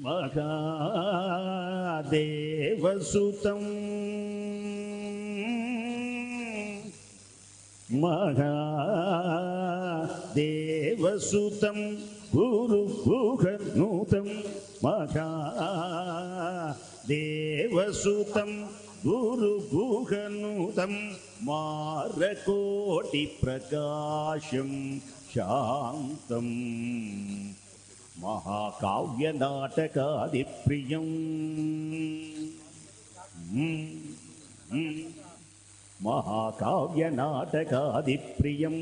మహాదేవసుతం మహాదేవసుతం గురుగుహనుతం మహాదేవసుతం గురుగుహనుతం మారకోటి ప్రకాశం శాంతం మహాకావ్య నాటకాది ప్రియం మహాకావ్య నాటకాది ప్రియం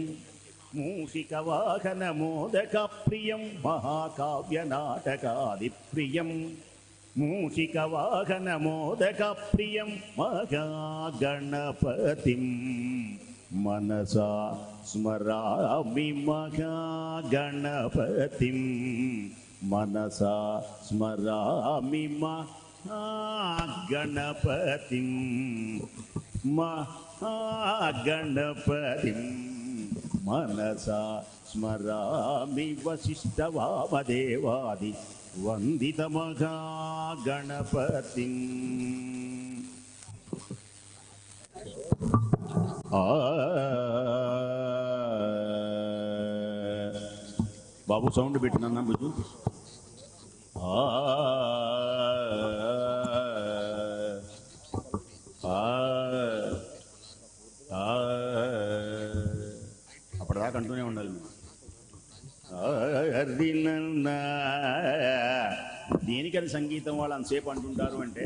మూషిక వాహన మోదక ప్రియం మహాకావ్య నాటకాది ప్రియం మూషిక వాహన మోదక ప్రియం మహాగణపతిం మనసా స్మరామి మహాగణపతిం మనసా స్మరామి మహాగణపతిం మహాగణపతిం మనసా స్మరామి వశిష్ఠవామదేవాది వందిత మహాగణపతిం. బాబు సౌండ్ పెట్టినా బుజ్జు. అప్పటిదాకా అంటూనే ఉండాలి. దేనికది సంగీతం వాళ్ళు అంతసేపు అంటుంటారు అంటే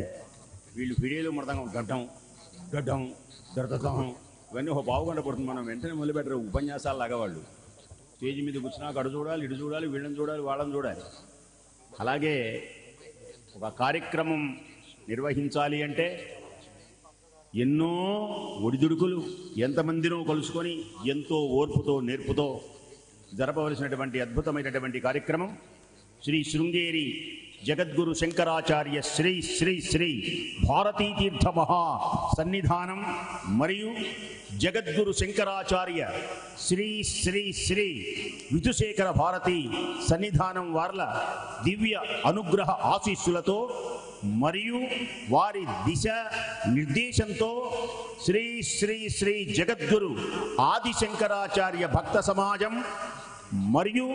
వీళ్ళు పిడియలు మృదంగం గడ్డం గడ్డం దర్దం ఇవన్నీ ఒక బావుగంట పడుతుంది. మనం వెంటనే మొదలుపెట్టరు ఉపన్యాసాలు లాగా. వాళ్ళు స్టేజ్ మీద కూర్చున్నాక అడు చూడాలి, ఇటు చూడాలి, వీళ్ళని చూడాలి, వాళ్ళని చూడాలి. అలాగే ఒక కార్యక్రమం నిర్వహించాలి అంటే ఎన్నో ఒడిదుడుకులు ఎంతమందినో కలుసుకొని ఎంతో ఓర్పుతో నేర్పుతో జరపవలసినటువంటి అద్భుతమైనటువంటి కార్యక్రమం శ్రీ శృంగేరి జగద్గురు శంకరాచార్య శ్రీ శ్రీ శ్రీ భారతీతీర్థ మహా సన్నిధానం మరియు జగద్గురు శంకరాచార్య శ్రీ శ్రీ శ్రీ విధుశేఖర భారతి సన్నిధానం వార్ల దివ్య అనుగ్రహ ఆశీస్సులతో మరియు వారి దిశ నిర్దేశంతో శ్రీ శ్రీ శ్రీ జగద్గురు ఆదిశంకరాచార్య భక్త సమాజం మరియు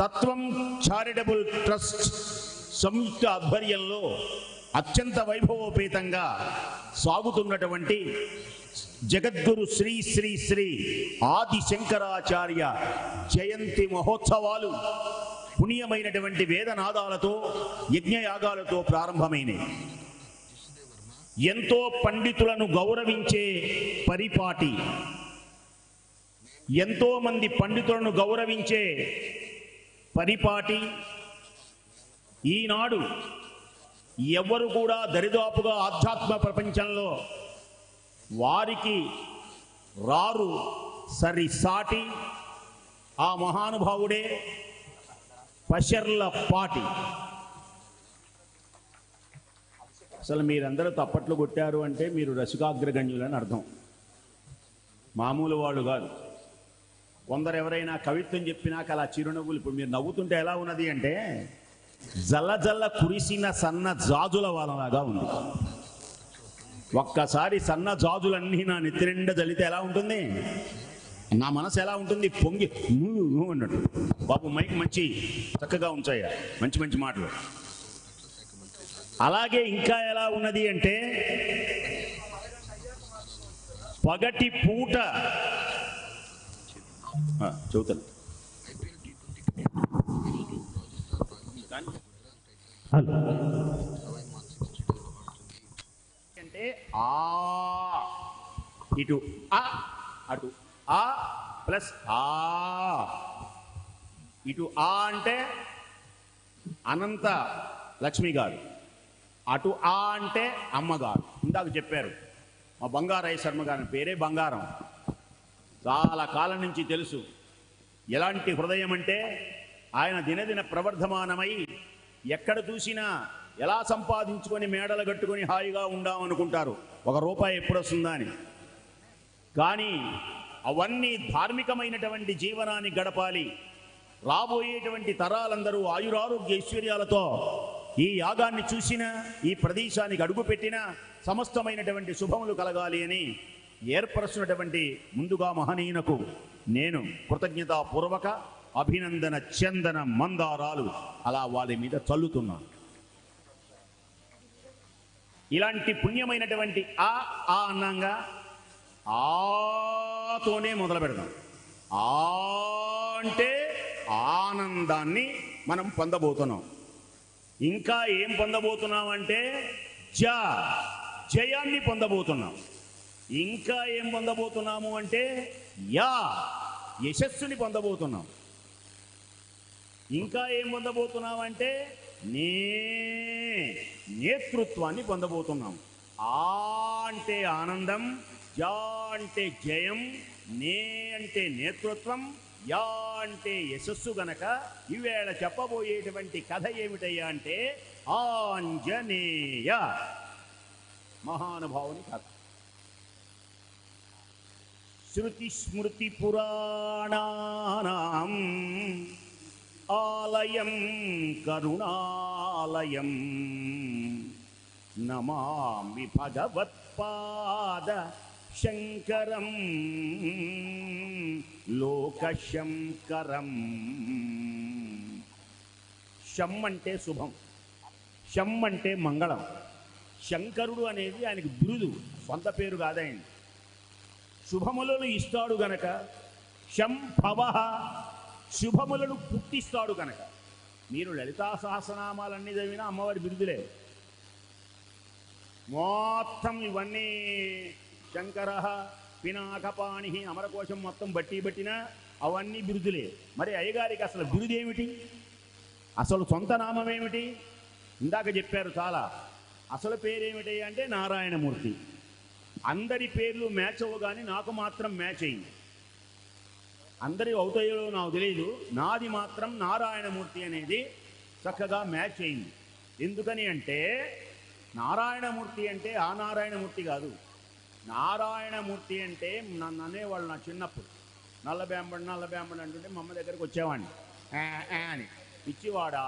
తత్వం చారిటబుల్ ట్రస్ట్ సంయుక్త ఆధ్వర్యంలో అత్యంత వైభవోపేతంగా సాగుతున్నటువంటి జగద్గురు శ్రీ శ్రీ శ్రీ ఆదిశంకరాచార్య జయంతి మహోత్సవాలు పుణ్యమైనటువంటి వేదనాదాలతో యజ్ఞయాగాలతో ప్రారంభమైనవి. ఎంతో పండితులను గౌరవించే పరిపాటి, ఎంతో మంది పండితులను గౌరవించే పరిపాటి ఈనాడు ఎవరు కూడా దరిదాపుగా ఆధ్యాత్మ ప్రపంచంలో వారికి రారు సరిసాటి ఆ మహానుభావుడే పశర్లపాటి. అసలు మీరందరూ తప్పట్లు కొట్టారు అంటే మీరు రసికాగ్రగణ్యులని అర్థం, మామూలు వాళ్ళు కాదు. కొందరు ఎవరైనా కవిత్వం చెప్పినాక అలా చిరునవ్వులు, ఇప్పుడు మీరు నవ్వుతుంటే ఎలా ఉన్నది అంటే జల్ల జల్ల కురిసిన సన్న జాజుల వాళ్ళలాగా ఉంది. ఒక్కసారి సన్న జాజులన్నీ నా నెత్తినిండ జల్లితే ఎలా ఉంటుంది, నా మనసు ఎలా ఉంటుంది, పొంగి నువ్వు అన్నట్టు. బాబు మైక్ మంచి చక్కగా ఉంచాయా, మంచి మంచి మాటలు. అలాగే ఇంకా ఎలా ఉన్నది అంటే పగటి పూట చెబుతాను అంటే ఆ ఇటు ఆ అటు ఆ ప్లస్ ఆ ఇటు ఆ అంటే అనంత లక్ష్మి గారు, అటు ఆ అంటే అమ్మగారు. ఇందాక చెప్పారు మా బంగారయ్య శర్మ గారి పేరే బంగారం. చాలా కాలం నుంచి తెలుసు ఎలాంటి హృదయం అంటే ఆయన దినదిన ప్రవర్ధమానమై ఎక్కడ చూసినా ఎలా సంపాదించుకొని మేడలు కట్టుకొని హాయిగా ఉండామనుకుంటారు, ఒక రూపాయి ఎప్పుడు వస్తుందా అని. కానీ అవన్నీ ధార్మికమైనటువంటి జీవనాన్ని గడపాలి. రాబోయేటువంటి తరాలందరూ ఆయురారోగ్య ఐశ్వర్యాలతో ఈ యాగాన్ని చూసిన, ఈ ప్రదేశానికి అడుగుపెట్టిన సమస్తమైనటువంటి శుభములు కలగాలి అని ఏర్పరుస్తున్నటువంటి ముందుగా మహనీయునకు నేను కృతజ్ఞతాపూర్వక అభినందన చందన మందారాలు అలా వారి మీద చల్లుతున్నాను. ఇలాంటి పుణ్యమైనటువంటి ఆ అన్నంగా ఆతోనే మొదలు పెడదాం. ఆ అంటే ఆనందాన్ని మనం పొందబోతున్నాం. ఇంకా ఏం పొందబోతున్నామంటే జయాన్ని పొందబోతున్నాం. ఇంకా ఏం పొందబోతున్నాము అంటే యశస్సుని పొందబోతున్నాం. ఇంకా ఏం పొందబోతున్నామంటే నేతృత్వాన్ని పొందబోతున్నాం. ఆ అంటే ఆనందం, జా అంటే జయం, నే అంటే నేతృత్వం, యా అంటే యశస్సు. గనక ఈవేళ చెప్పబోయేటువంటి కథ ఏమిటయ్యా అంటే ఆంజనేయ మహానుభావుని కథ. శృతి స్మృతి పురాణానాం ఆలయం కరుణాలయం నమామి భగవత్పాద శంకరం లోకశంకరం. శం అంటే శుభం, శం అంటే మంగళం. శంకరుడు అనేది ఆయనకి బిరుదు, సొంత పేరు కాదాయన. శుభములను ఇస్తాడు గనక శం భవ, శుభములను పుట్టిస్తాడు కనుక. మీరు లలితా సహస్రనామాలన్నీ చదివినా అమ్మవారి బిరుదులే. మొత్తం ఇవన్నీ శంకర పినాకపాణి అమరకోశం మొత్తం బట్టినా అవన్నీ బిరుదులే. మరి అయ్యగారికి అసలు బిరుదేమిటి, అసలు సొంత నామం ఏమిటి? ఇందాక చెప్పారు చాలా. అసలు పేరేమిటి అంటే నారాయణమూర్తి. అందరి పేర్లు మ్యాచ్ అవ్వగానే నాకు మాత్రం మ్యాచ్ అయింది. అందరి అవుతాయో నాకు తెలియదు, నాది మాత్రం నారాయణమూర్తి అనేది చక్కగా మ్యాచ్ అయింది. ఎందుకని అంటే నారాయణమూర్తి అంటే ఆ నారాయణమూర్తి కాదు. నారాయణమూర్తి అంటే నన్ను అనేవాళ్ళు నా చిన్నప్పుడు. నల్లబేంబడి అంటుంటే మా అమ్మ దగ్గరికి వచ్చేవాడిని అని. పిచ్చివాడా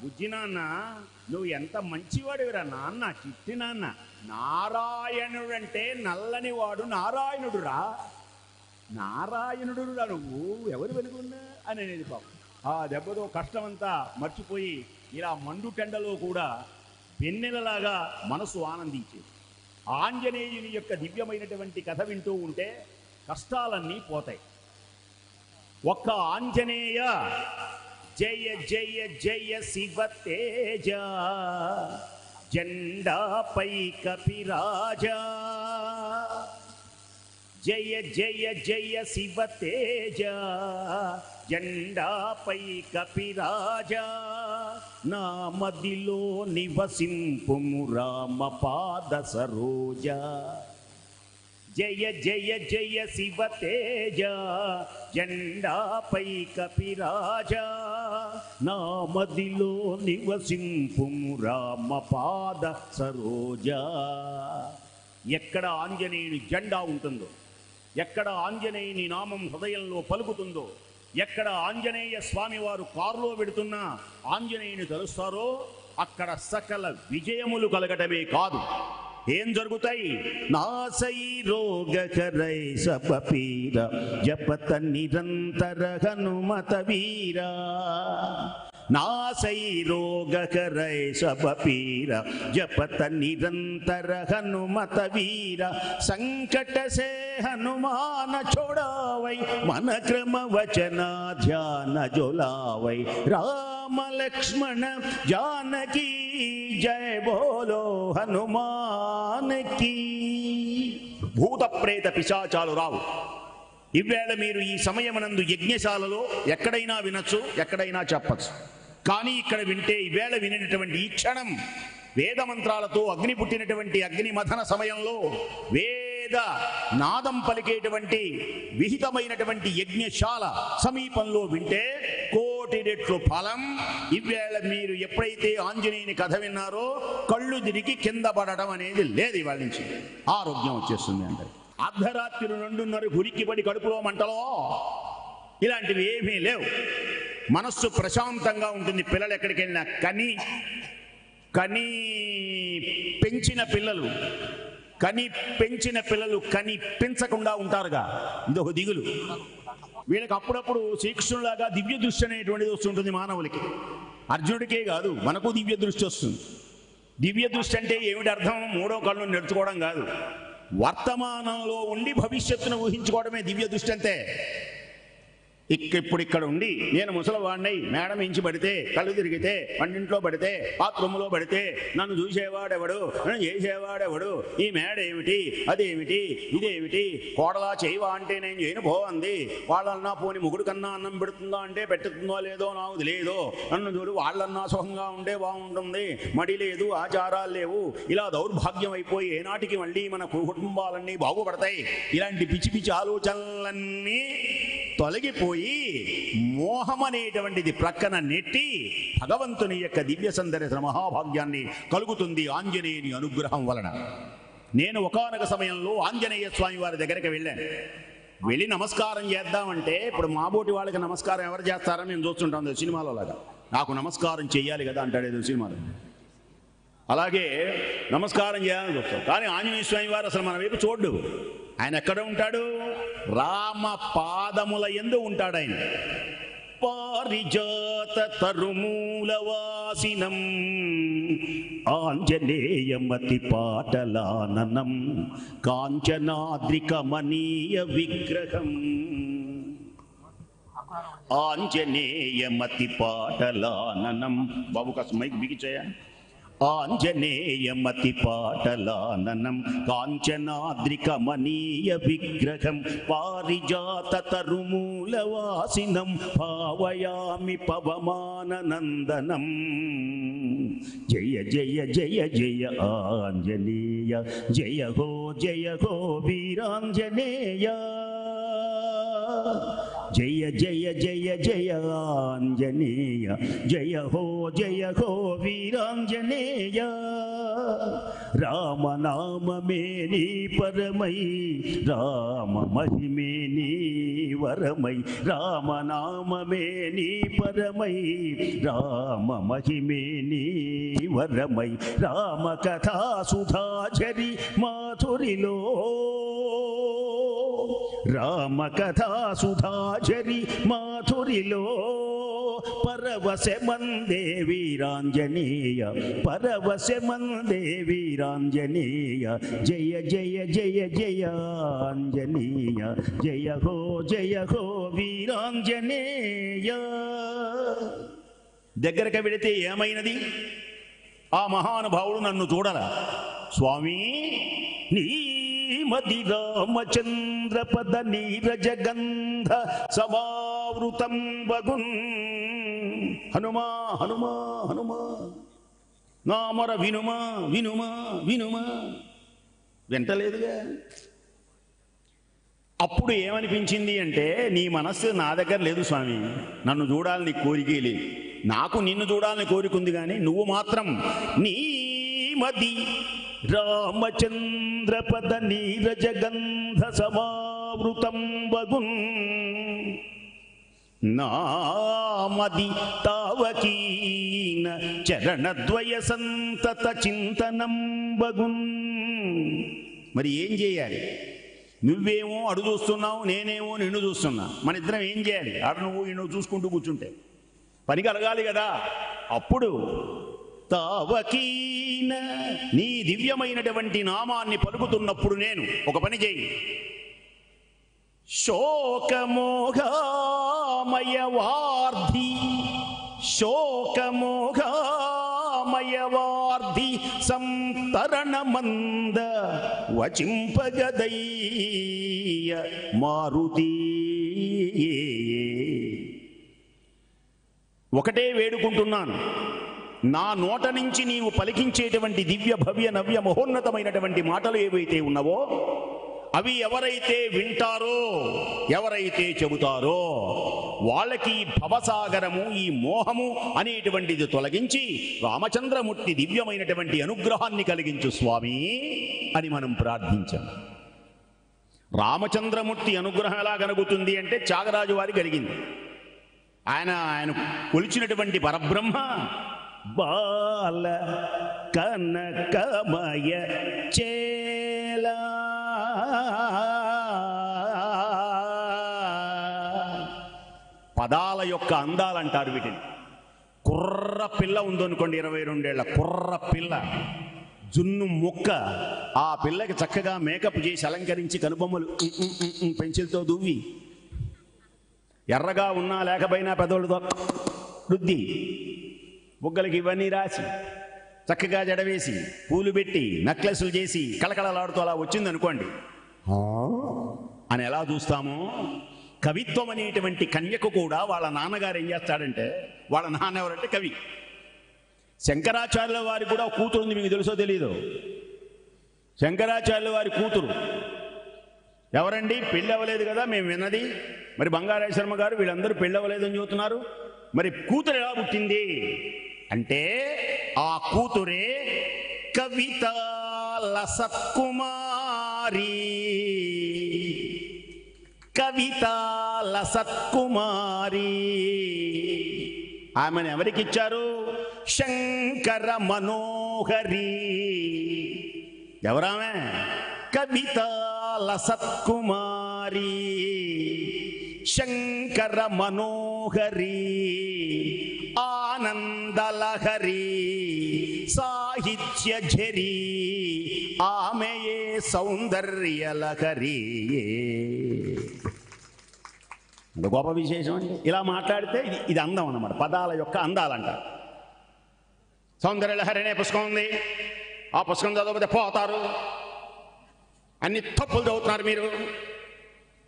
బుజ్జి నాన్న, నువ్వు ఎంత మంచివాడివిరా నాన్న, చిట్టి నాన్న. నారాయణుడు అంటే నల్లని వాడు నారాయణుడురా, నారాయణుడురా నువ్వు, ఎవరు వెనుకున్నా అని అనేది పాపం. ఆ దెబ్బతో కష్టమంతా మర్చిపోయి ఇలా మండుటెండలో కూడా వెన్నెలలాగా మనసు ఆనందించేది. ఆంజనేయుని యొక్క దివ్యమైనటువంటి కథ వింటూ ఉంటే కష్టాలన్నీ పోతాయి. ఒక్క ఆంజనేయ జయ జయ జయ శివ తేజ, జెండాపై కపిరాజా. జయ జయ జయ శివ తేజ, జెండాపై కపిరాజా. నా మదిలో నివసింపుము రామ పాద సరోజ. జయ జయ జయ శివ తేజ, జెండాపై కపిరాజా. నా మదిలో నివసింపుము రామ పాద సరోజ. ఎక్కడ ఆంజనేయుని జెండా ఉంటుందో, ఎక్కడ ఆంజనేయుని నామం హృదయంలో పలుకుతుందో, ఎక్కడ ఆంజనేయ స్వామివారు కారులో వెడుతున్నా ఆంజనేయుని తలుస్తారో అక్కడ సకల విజయములు కలగటమే కాదు, ఏం జరుగుతాయి? నాసై రోగకరై సపపీర జపత నిరంతర హనుమత వీరా. నాసై రోగకరై సపపీర జపత నిరంతర హనుమత వీర. సంకట సే హనుమాన छोड़ावै, मन क्रम वचना ध्यान जोलावै. राम लक्ष्मण जानकी जय बोलो हनुमान की. భూత ప్రేత పిశాచాలు రావు. ఇవేళ మీరు ఈ సమయమనందు యజ్ఞశాలలో ఎక్కడైనా వినొచ్చు, ఎక్కడైనా చెప్పచ్చు. కానీ ఇక్కడ వింటే ఈవేళ వినేటువంటి ఈ క్షణం వేద మంత్రాలతో అగ్ని పుట్టినటువంటి అగ్ని మథన సమయంలో వేద నాదం పలికేటువంటి విహితమైనటువంటి యజ్ఞశాల సమీపంలో వింటే కోటి రెట్లు ఫలం. ఈవేళ మీరు ఎప్పుడైతే ఆంజనేయుని కథ విన్నారో కళ్ళు తిరిగి కింద పడడం అనేది లేదు. ఇవాళ నుంచి ఆరోగ్యం వచ్చేస్తుంది. అంటే అర్ధరాత్రి 2:30 ఉరికిపడి కడుపులో మంటలో ఇలాంటివి ఏమీ లేవు. మనస్సు ప్రశాంతంగా ఉంటుంది. పిల్లలు ఎక్కడికి వెళ్ళినా కానీ కని పెంచిన పిల్లలు కని పెంచకుండా ఉంటారుగా, ఇదొక దిగులు. వీళ్ళకి అప్పుడప్పుడు శ్రీకృష్ణులాగా దివ్య దృష్టి అనేటువంటిది వస్తుంటుంది మానవులకి. అర్జునుడికే కాదు, మనకు దివ్య దృష్టి వస్తుంది. దివ్య దృష్టి అంటే ఏమిటి అర్థం? మూడో కళ్ళు నేర్చుకోవడం కాదు, వర్తమానంలో ఉండి భవిష్యత్తును ఊహించుకోవడమే దివ్య దృష్టి అంతే. ఇప్పుడు ఇక్కడ ఉండి నేను ముసలివాడినై మేడం ఇంచి పడితే, కళ్ళు తిరిగితే, వంటింట్లో పడితే, బాత్రూంలో పడితే నన్ను చూసేవాడెవడు, నన్ను చేసేవాడెవడు, ఈ మేడ ఏమిటి, అదేమిటి, ఇదేమిటి, కోడలా చేయవా అంటే నేను చేయను పో అంది, వాళ్ళన్నా పోని ముగుడు కన్నా అన్నం పెడుతుందా అంటే పెట్టుతుందో లేదో నాకు తెలియదు, నన్ను చూడు వాళ్ళన్నా సుఖంగా ఉంటే బాగుంటుంది, మడి లేదు, ఆచారాలు లేవు, ఇలా దౌర్భాగ్యం అయిపోయి ఏనాటికి మళ్ళీ మన కుటుంబాలన్నీ బాగుపడతాయి, ఇలాంటి పిచ్చి పిచ్చి ఆలోచనలన్నీ తొలగిపోయి మోహం అనేటువంటిది ప్రక్కన నెట్టి భగవంతుని యొక్క దివ్య సందర్శన మహాభాగ్యాన్ని కలుగుతుంది ఆంజనేయుని అనుగ్రహం వలన. నేను ఒకానొక సమయంలో ఆంజనేయ స్వామి వారి దగ్గరికి వెళ్ళాను. వెళ్ళి నమస్కారం చేద్దామంటే, ఇప్పుడు మాబోటి వాళ్ళకి నమస్కారం ఎవరు చేస్తారని నేను చూస్తుంటాను సినిమాలో లాగా, నాకు నమస్కారం చెయ్యాలి కదా అంటాడు ఏదో సినిమాలో. అలాగే నమస్కారం చేయాలని చూస్తాడు, కానీ ఆంజనేయ స్వామి వారు అసలు మన వైపు చూడ్డు. ఆయన ఎక్కడ ఉంటాడు? రామ పాదముల యందు ఉంటాడు ఆయన. పారిజాత తరుమూలవాసినం ఆంజనేయమతి పాటలాననం కాంచనాద్రికమనీయ విగ్రహం. ఆంజనేయమతి పాటలాననం. బాబు కాస్త మైక్ బిగిచేయ. ఆంజనేయమతి పాటలాననం కాంచనాద్రికమనీయ విగ్రహం పారిజాత తరుమూలవాసినం భావయామి పవమాననందనం. జయ జయ జయ జయ ఆంజనేయ, జయ హో వీరాంజనేయ, జయ జయ జయ జయ ఆంజనేయ, జయ హో వీరాంజనేయ. రామనామమే నీ పరమై, రామ మహిమే నీ వరమై, రామనామమే నీ పరమై, రామ మహిమే నీ వరమై. రామ కథా సుధాచరి మాధురిలో, రామ కథా సుధాచరి మాధురిలో పరవశమందే వీరాంజనేయ, పరవశమందే వీరాంజనేయ. జయ జయ జయ జయ ఆంజనేయ, జయ హో వీరాంజనేయ. దగ్గరకు వెళితే ఏమైనది? ఆ మహానుభావుడు నన్ను చూడరా, స్వామి నీ మది రామచంద్ర పద నీరజగంధ సమావృతం వగున్. హనుమా హనుమా హనుమా నామర వినుమా వినుమా వినుమా. వింటలేదుగా. అప్పుడు ఏమనిపించింది అంటే, నీ మనస్సు నా దగ్గర లేదు స్వామి, నన్ను చూడాలని కోరికే లేదు, నాకు నిన్ను చూడాలని కోరికుంది, కానీ నువ్వు మాత్రం నీ మది రామచంద్ర పద నీరజగంధ సమావృతం వగున్. నామది తావకీన చరణద్వయ సంతత చింతనం వగున్. మరి ఏం చేయాలి? నువ్వేమో అడు చూస్తున్నావు, నేనేమో నిన్ను చూస్తున్నా, మన ఇద్దరం ఏం చేయాలి? అడు నువ్వు నిన్ను చూసుకుంటూ కూర్చుంటే పని కలగాలి కదా. అప్పుడు తావకీన నీ దివ్యమైనటువంటి నామాన్ని పలుకుతున్నప్పుడు నేను ఒక పని చేయి. శోకమోఘమయవార్ధి, శోకమోఘమయవార్ధి సంతరణమంద వచింపగదయ్య మారుతి. ఒకటే వేడుకుంటున్నాను, నా నోట నుంచి నీవు పలికించేటువంటి దివ్య భవ్య నవ్య మహోన్నతమైనటువంటి మాటలు ఏవైతే ఉన్నావో అవి ఎవరైతే వింటారో, ఎవరైతే చెబుతారో వాళ్ళకి భవసాగరము, ఈ మోహము అనేటువంటిది తొలగించి రామచంద్రమూర్తి దివ్యమైనటువంటి అనుగ్రహాన్ని కలిగించు స్వామి అని మనం ప్రార్థించాం. రామచంద్రమూర్తి అనుగ్రహం ఎలా కలుగుతుంది అంటే, త్యాగరాజు వారికి కలిగింది. ఆయన కొలిచినటువంటి పరబ్రహ్మ బాల కనకమయ చేలా పదాల యొక్క అందాలంటారు వీటిని. కుర్ర పిల్ల ఉందనుకోండి, 22 ఏళ్ల కుర్ర పిల్ల, జున్ను ముక్క, ఆ పిల్లకి చక్కగా మేకప్ చేసి అలంకరించి కనుబొమ్మలు పెన్సిల్తో దువ్వి, ఎర్రగా ఉన్నా లేకపోయినా పెదవులతో రుద్ది, బుగ్గలకి ఇవన్నీ రాసి, చక్కగా జడవేసి, పూలు పెట్టి, నెక్లెస్లు చేసి, కళకళలాడుతూ అలా వచ్చిందనుకోండి, అని ఎలా చూస్తామో కవిత్వం అనేటువంటి కన్యకు కూడా వాళ్ళ నాన్నగారు ఏం చేస్తాడంటే, వాళ్ళ నాన్న ఎవరంటే కవి. శంకరాచార్యుల వారికి కూడా కూతురు ఉంది, మీకు తెలుసో తెలీదు. శంకరాచార్యుల వారి కూతురు ఎవరండి? పెళ్ళి అవ్వలేదు కదా మేము విన్నది. మరి బంగారాయ శర్మ గారు వీళ్ళందరూ పెళ్ళి అవ్వలేదని చెబుతున్నారు. మరి కూతురు ఎలా పుట్టింది అంటే, ఆ కూతురే కవిత లసత్కుమారి. కవిత లసత్కుమారి. ఆమెను ఎవరికిచ్చారు? శంకర మనోహరి. ఎవరామె? కవిత లసత్కుమారి, శంకర మనోహరి, ఆనందలహరి, సాహిత్య ఝరి, ఆమెయే సౌందర్యలహరి. గొప్ప విశేషం అండి. ఇలా మాట్లాడితే ఇది అందం అన్నమాట, పదాల యొక్క అందాలంటారు. సౌందర్యలహరి అనే పుస్తకం ఉంది, ఆ పుస్తకం చదవకపోతే పోతారు. అన్ని తప్పులు చదువుతున్నారు మీరు.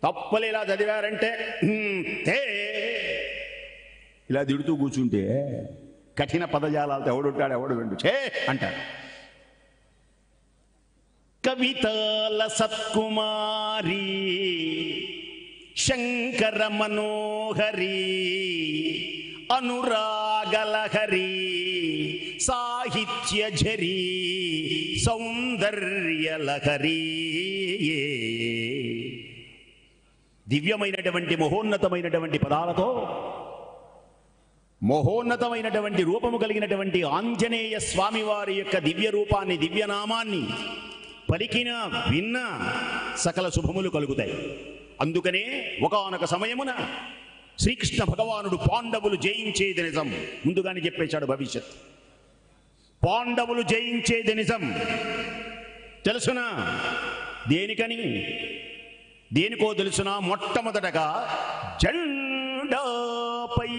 తప్పులు ఇలా చదివారంటే ఇలా తిడుతూ కూర్చుంటే కఠిన పదజాలాలతో ఎవడుంటాడు ఎవడు వెండు చే అంటాడు. కవితల సత్కుమారి, శంకర మనోహరి, అనురాగలహరి, సాహిత్య ఝరి, సౌందర్యలహరి. దివ్యమైనటువంటి మహోన్నతమైనటువంటి పదాలతో మహోన్నతమైనటువంటి రూపము కలిగినటువంటి ఆంజనేయ స్వామి వారి యొక్క దివ్య రూపాన్ని, దివ్యనామాన్ని పలికిన విన్న సకల శుభములు కలుగుతాయి. అందుకనే ఒకానొక సమయమున శ్రీకృష్ణ భగవానుడు పాండవులు జయించేది నిజం ముందుగానే చెప్పేశాడు భవిష్యత్. పాండవులు జయించేది నిజం తెలుసునా? దేనికని? దేనికో తెలుసునా? మొట్టమొదటగా జెండాపై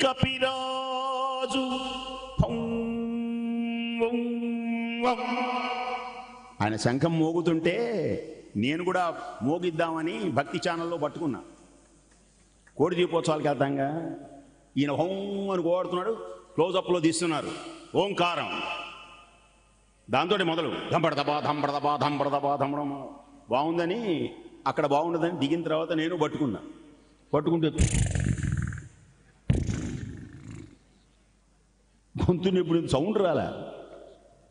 కపిరాజు ఆయన శంఖం మోగుతుంటే నేను కూడా మోగిద్దామని భక్తి ఛానల్లో పట్టుకున్నా. కోడి దీపోత్సవాలకి వెళ్తాంగా, ఈయన హోం అని కోడుతున్నాడు, క్లోజప్లో తీస్తున్నారు ఓంకారం, దాంతో మొదలు ధంపడదబా ధంపడదబా ధంపడదబా ధంపడం బాగుందని, అక్కడ బాగుండదని దిగిన తర్వాత నేను పట్టుకుంటే గొంతుని ఇప్పుడు సౌండ్ రాలా,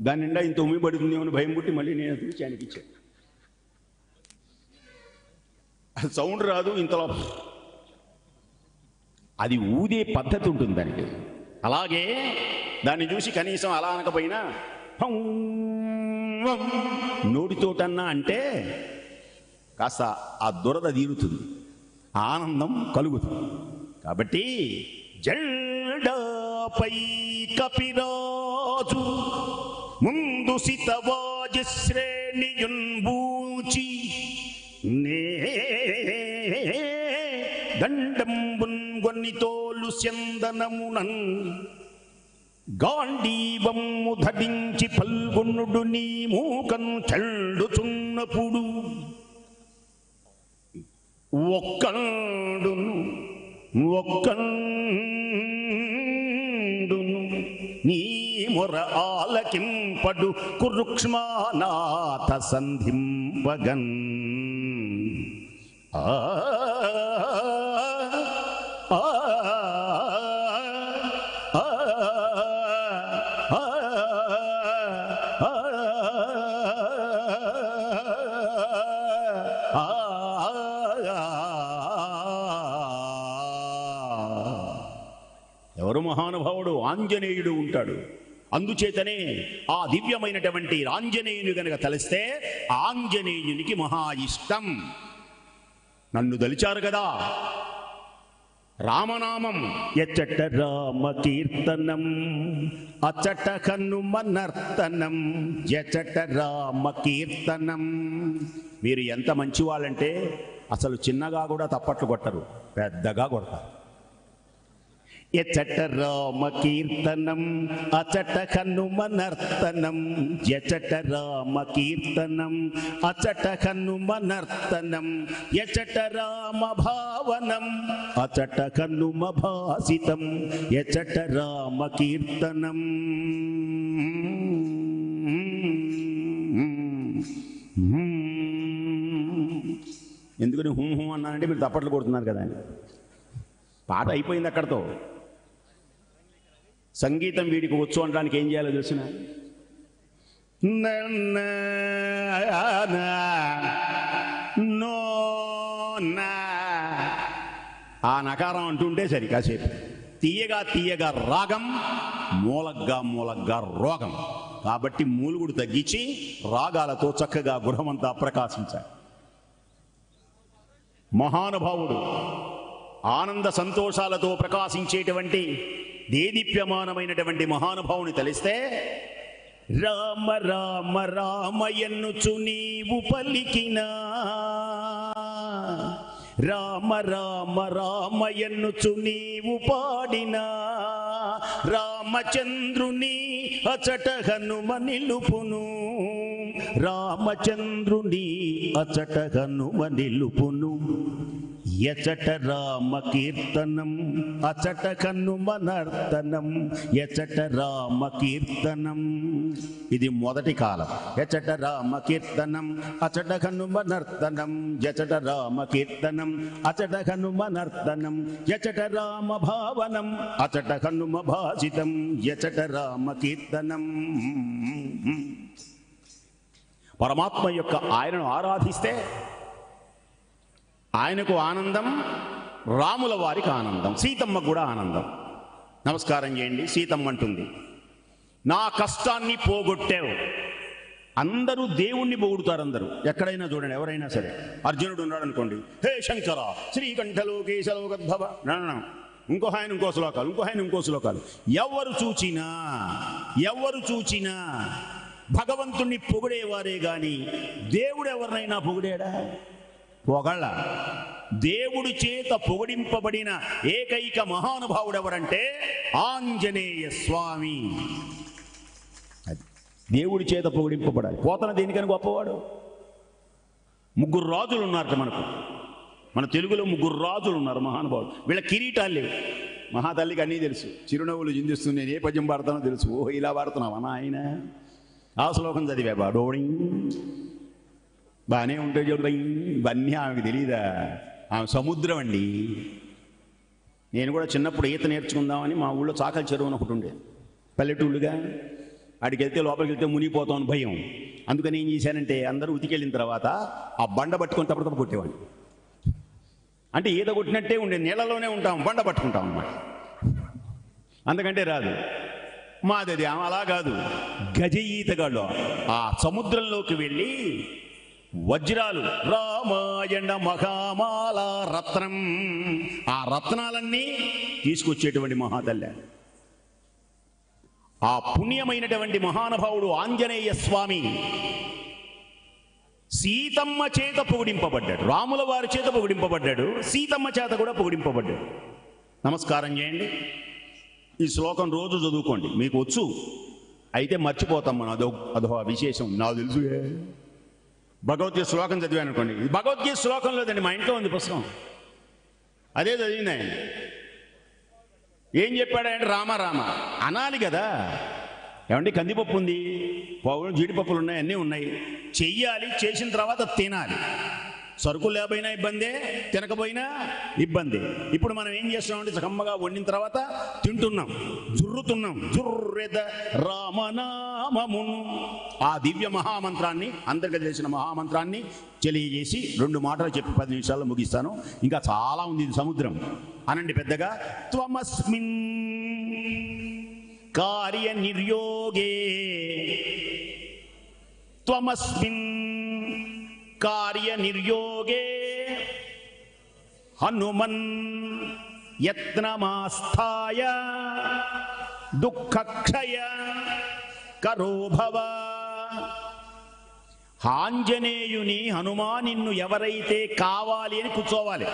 దాని నిండా ఇంత ఉమ్మి పడుతుంది ఏమని భయం పుట్టి మళ్ళీ నేను చూసి అనిపించాను. సౌండ్ రాదు ఇంతలో, అది ఊదే పద్ధతి ఉంటుంది దానికి. అలాగే దాన్ని చూసి కనీసం అలా అనకపోయినా నోటితోటన్నా అంటే కాస్త ఆ దురద తీరుతుంది, ఆనందం కలుగుతుంది. కాబట్టి జెండాపై కపిరాజు ముందు సితవాజశ్రేణియున్బూచి నే దండంబున్ గొన్నితోలు చందనమునన్ గాంధీవమ్ము ధడించి పల్గొన్నుడు నీ మూకం చెల్లుచున్నప్పుడు ఒక్కండును నీ మొర ఆలకింపడు కురుక్ష్మానాథ సంధింపగన్. ఎవరు మహానుభావుడు? ఆంజనేయుడు ఉంటాడు. అందుచేతనే ఆ దివ్యమైనటువంటి ఆంజనేయుని గనక తలిస్తే ఆంజనేయునికి మహా ఇష్టం. నన్ను దలిచారు కదా, రామనామం ఎచ్చట రామ కీర్తనం అచ్చట హనుమ నర్తనం ఎచ్చట రామ కీర్తనం. మీరు ఎంత మంచి వాళ్ళంటే అసలు చిన్నగా కూడా తప్పట్లు కొట్టరు, పెద్దగా కొడతారు. ఎచ్చట రామ కీర్తనం అచట హనుమ నర్తనం ఎచట రామ కీర్తనం అచట హనుమ నర్తనం ఎచట రామ భావనం అచట హనుమ భాసితం ఎచట రామ కీర్తనం. ఎందుకని హూ హూ అన్నానంటే మీరు తప్పట్లు కొడుతున్నారు కదా. పాట అయిపోయింది అక్కడతో. సంగీతం వీడికి వచ్చు అనడానికి ఏం చేయాలో తెలిసిన, ఆ నకారం అంటుంటే సరి కాసేపు తీయగా తీయగా రాగం, మూలగ్గా మూలగ్గా రోగం. కాబట్టి మూలుగుడు తగ్గించి రాగాలతో చక్కగా గృహమంతా ప్రకాశించాలి. మహానుభావుడు ఆనంద సంతోషాలతో ప్రకాశించేటువంటి దేదీప్యమానమైనటువంటి మహానుభావుని తలిస్తే రామ రామ రామయన్నుచు నీవు పలికినా, రామ రామ రామయన్నుచు నీవు పాడినా, రామచంద్రుని అచట హనుమ నిలుపును, రామచంద్రుని అచట హనుమ నిలుపును. ఎచట రామ కీర్తనం అచట హనుమ నర్తనం ఎచట రామ కీర్తనం. ఇది మొదటి కాలం. ఎచట రామ కీర్తనం అచట హనుమ నర్తనం ఎచట రామ కీర్తనం అచట హనుమ నర్తనం ఎచట రామ భావనం అచట హనుమ భాసితం ఎచట రామ కీర్తనం. పరమాత్మ యొక్క ఆయనను ఆరాధిస్తే ఆయనకు ఆనందం, రాముల వారికి ఆనందం, సీతమ్మకు కూడా ఆనందం. నమస్కారం చేయండి. సీతమ్మ అంటుంది, నా కష్టాన్ని పోగొట్టావు. అందరూ దేవుణ్ణి పొగుడుతారు. అందరూ ఎక్కడైనా చూడండి, ఎవరైనా సరే. అర్జునుడు ఉన్నాడు అనుకోండి, హే శంకర శ్రీకంఠలోకేశలోకద్భవ, ఇంకో ఆయన ఇంకో శ్లోకాలు, ఇంకో ఆయన ఇంకో శ్లోకాలు. ఎవరు చూచినా భగవంతుణ్ణి పొగిడేవారే గాని దేవుడు ఎవరినైనా పొగిడాడా? పొగళ్ళ. దేవుడి చేత పొగిడింపబడిన ఏకైక మహానుభావుడు ఎవరంటే ఆంజనేయ స్వామి. అది దేవుడి చేత పొగిడింపబడాలి. పోతన దేనికని గొప్పవాడు. ముగ్గురు రాజులు ఉన్నారట మనకు. మన తెలుగులో ముగ్గురు రాజులు ఉన్నారు మహానుభావులు. వీళ్ళ కిరీటాలు లేవు. మహాతల్లికి అన్నీ తెలుసు. చిరునవ్వులు చిందిస్తుంది. నేను ఏ పద్యం పాడుతానో తెలుసు. ఓహో, ఇలా పాడుతున్నావా ఆయన? ఆ శ్లోకం చదివా బాడోడి బాగానే ఉంటే చూడండి. ఇవన్నీ ఆమెకు తెలియదా? ఆమె సముద్రం అండి. నేను కూడా చిన్నప్పుడు ఈత నేర్చుకుందామని మా ఊళ్ళో చాకలి చెరువు అని ఒకటి ఉండేది. పల్లెటూళ్ళుగా ఆడికి వెళ్తే లోపలికి వెళ్తే మునిగిపోతామని భయం. అందుకని ఏం చేశానంటే అందరూ ఉతికెళ్ళిన తర్వాత ఆ బండ పట్టుకొని తప్ప కొట్టేవాడిని. అంటే ఈత కొట్టినట్టే ఉండేది. నీళ్ళలోనే ఉంటాం, బండ పట్టుకుంటాం అన్నమాట. అందుకంటే రాదు మాది. ఆమె అలా కాదు, గజ ఈతగాళ్ళు. ఆ సముద్రంలోకి వెళ్ళి వజ్రాలు, రామాయణ మహామాల రత్నం, ఆ రత్నాలన్నీ తీసుకొచ్చేటువంటి మహాతల్లి. ఆ పుణ్యమైనటువంటి మహానుభావుడు ఆంజనేయ స్వామి సీతమ్మ చేత పొగిడింపబడ్డాడు. రాముల వారి చేత పొగిడింపబడ్డాడు, సీతమ్మ చేత కూడా పొగిడింపబడ్డాడు. నమస్కారం చేయండి. ఈ శ్లోకం రోజు చదువుకోండి. మీకు వచ్చు అయితే మర్చిపోతాం మనం. అదో విశేషం. నాకు తెలుసు. భగవద్గీత శ్లోకం చదివాను అనుకోండి. భగవద్గీత శ్లోకం లేదండి, మా ఇంట్లో ఉంది పుస్తకం. అదే చదివింది ఆయన. ఏం చెప్పాడంటే రామ రామ అనాలి కదా. ఏమంటే కందిపప్పు ఉంది, జీడిపప్పులు ఉన్నాయి, అన్నీ ఉన్నాయి. చెయ్యాలి, చేసిన తర్వాత తినాలి. సరుకులు లేకపోయినా ఇబ్బందే, తినకపోయినా ఇబ్బంది. ఇప్పుడు మనం ఏం చేస్తున్నామంటే సమ్మగా వండిన తర్వాత తింటున్నాం, జుర్రుతున్నాం. జుర్రెద రామనామమును, ఆ దివ్య మహామంత్రాన్ని, అందరికీ తెలిసిన మహామంత్రాన్ని తెలియజేసి 2 మాటలు చెప్పి 10 నిమిషాల్లో ముగిస్తాను. ఇంకా చాలా ఉంది ఇది సముద్రం. అనండి పెద్దగా. త్వమస్మిన్ కార్య నిర్యోగే, త్వమస్మిన్ కార్య నిర్యోగే హనుమన్ యత్నమాస్థాయ దుఃఖక్షయ కరో భవ. ఆంజనేయుని, హనుమా నిన్ను ఎవరైతే కావాలి అని కూర్చోవాలి.